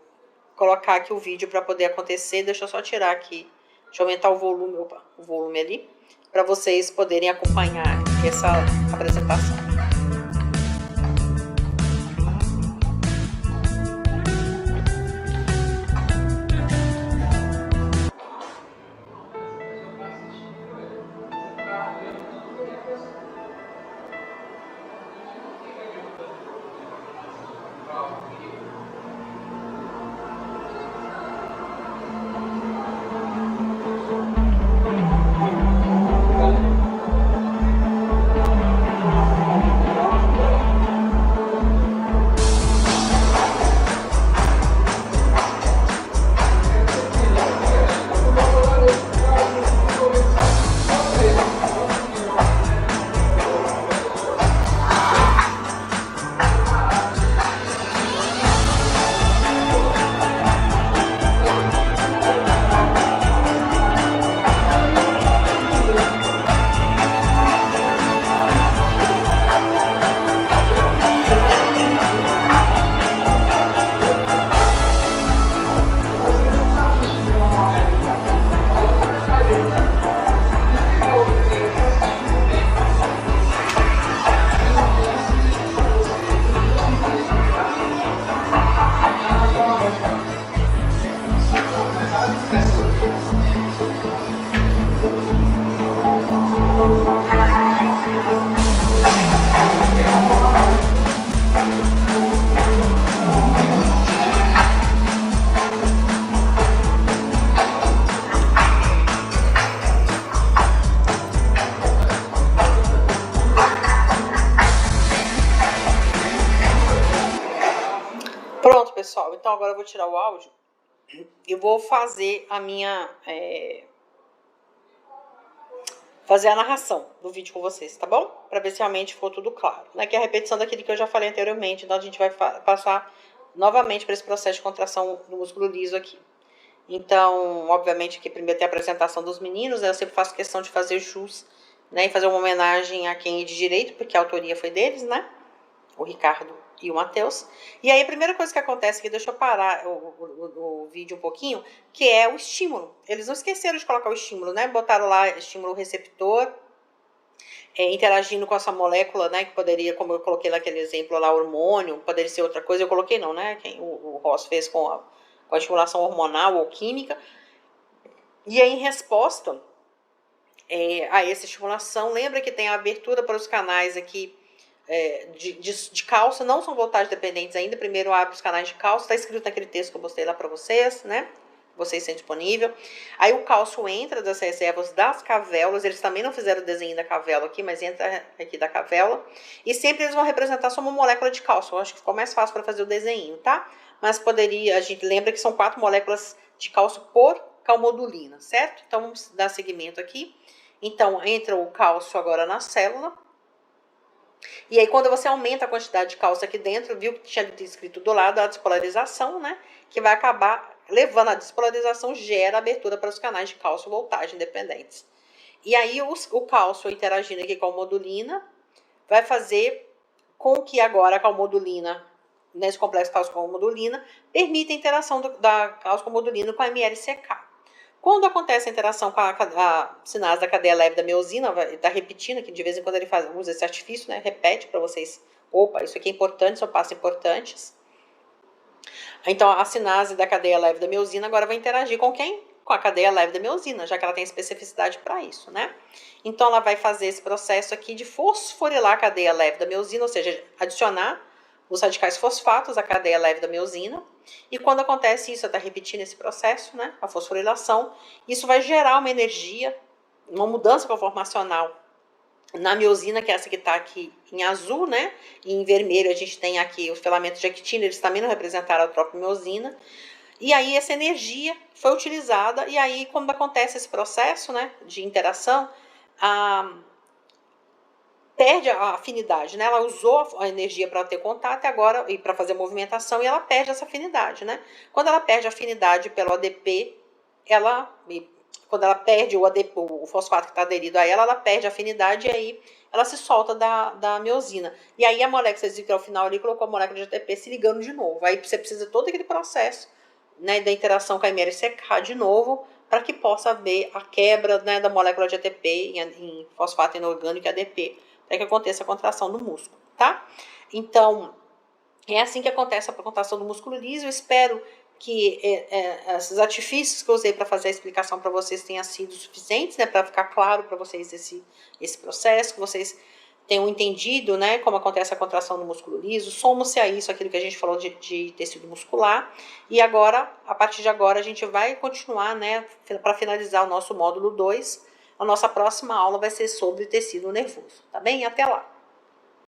colocar aqui o vídeo para poder acontecer. Deixa eu só tirar aqui. Deixa eu aumentar o volume ali, para vocês poderem acompanhar essa apresentação. pessoal, então agora eu vou tirar o áudio e vou fazer a minha... fazer a narração do vídeo com vocês, tá bom? Para ver se realmente ficou tudo claro. Né? Que é a repetição daquilo que eu já falei anteriormente, então a gente vai passar novamente para esse processo de contração do músculo liso aqui. Então, obviamente, que primeiro tem a apresentação dos meninos, né? Eu sempre faço questão de fazer jus, né? E fazer uma homenagem a quem é de direito, porque a autoria foi deles, né? O Ricardo e o Matheus. E aí a primeira coisa que acontece aqui, deixa eu parar o vídeo um pouquinho, que é o estímulo. Eles não esqueceram de colocar o estímulo, né? Botaram lá estímulo receptor, interagindo com essa molécula, né? Que poderia, como eu coloquei naquele exemplo lá, hormônio, poderia ser outra coisa, eu coloquei não, né? O Ross fez com a estimulação hormonal ou química. E aí, em resposta a essa estimulação, lembra que tem a abertura para os canais aqui de cálcio, não são voltagens dependentes ainda. Primeiro abre os canais de cálcio, está escrito naquele texto que eu mostrei lá para vocês, né? Vocês têm disponível. Aí o cálcio entra das reservas das cavéolas, eles também não fizeram o desenho da cavéola aqui, mas entra aqui da cavéola. E sempre eles vão representar só uma molécula de cálcio. Eu acho que ficou mais fácil para fazer o desenho, tá? Mas a gente lembra que são 4 moléculas de cálcio por calmodulina, certo? Então vamos dar seguimento aqui. Então entra o cálcio agora na célula. E aí, quando você aumenta a quantidade de cálcio aqui dentro, viu que tinha escrito do lado a despolarização, né? Que vai acabar levando a despolarização, gera abertura para os canais de cálcio voltagem independentes. E aí, o cálcio interagindo aqui com a calmodulina vai fazer com que agora a calmodulina, nesse complexo cálcio-calmodulina, permita a interação da cálcio-calmodulina com a MLCK. Quando acontece a interação com a sinase da cadeia leve da miosina, está repetindo, que de vez em quando ele usa esse artifício, né? Repete para vocês. Opa, isso aqui é importante, são passos importantes. Então, a sinase da cadeia leve da miosina agora vai interagir com quem? Com a cadeia leve da miosina, já que ela tem especificidade para isso, né? Então, ela vai fazer esse processo aqui de fosforilar a cadeia leve da miosina, ou seja, adicionar os radicais fosfatos à cadeia leve da miosina. E quando acontece isso, está repetindo esse processo, né? A fosforilação, isso vai gerar uma energia, uma mudança conformacional na miosina, que é essa que está aqui em azul, né? E em vermelho a gente tem aqui os filamentos de actina, eles também não representaram a tropomiosina. E aí essa energia foi utilizada, e aí quando acontece esse processo, né, de interação, perde a afinidade, né? Ela usou a energia para ter contato e para fazer movimentação, e ela perde essa afinidade, né? Quando ela perde a afinidade pelo ADP, quando ela perde o fosfato que está aderido a ela perde a afinidade, e aí ela se solta da miosina. E aí a molécula, vocês viram que ao final ali colocou a molécula de ATP se ligando de novo. Aí você precisa de todo aquele processo, né, da interação com a MLCK de novo, para que possa haver a quebra, né, da molécula de ATP em fosfato inorgânico e ADP, para que aconteça a contração do músculo, tá? Então, é assim que acontece a contração do músculo liso. Eu espero que esses artifícios que eu usei para fazer a explicação para vocês tenham sido suficientes, né, para ficar claro para vocês esse processo, que vocês tenham entendido, né, como acontece a contração do músculo liso. Soma-se a isso aquilo que a gente falou de tecido muscular. E agora, a partir de agora, a gente vai continuar, né, para finalizar o nosso módulo 2. A nossa próxima aula vai ser sobre tecido nervoso, tá bem? Até lá!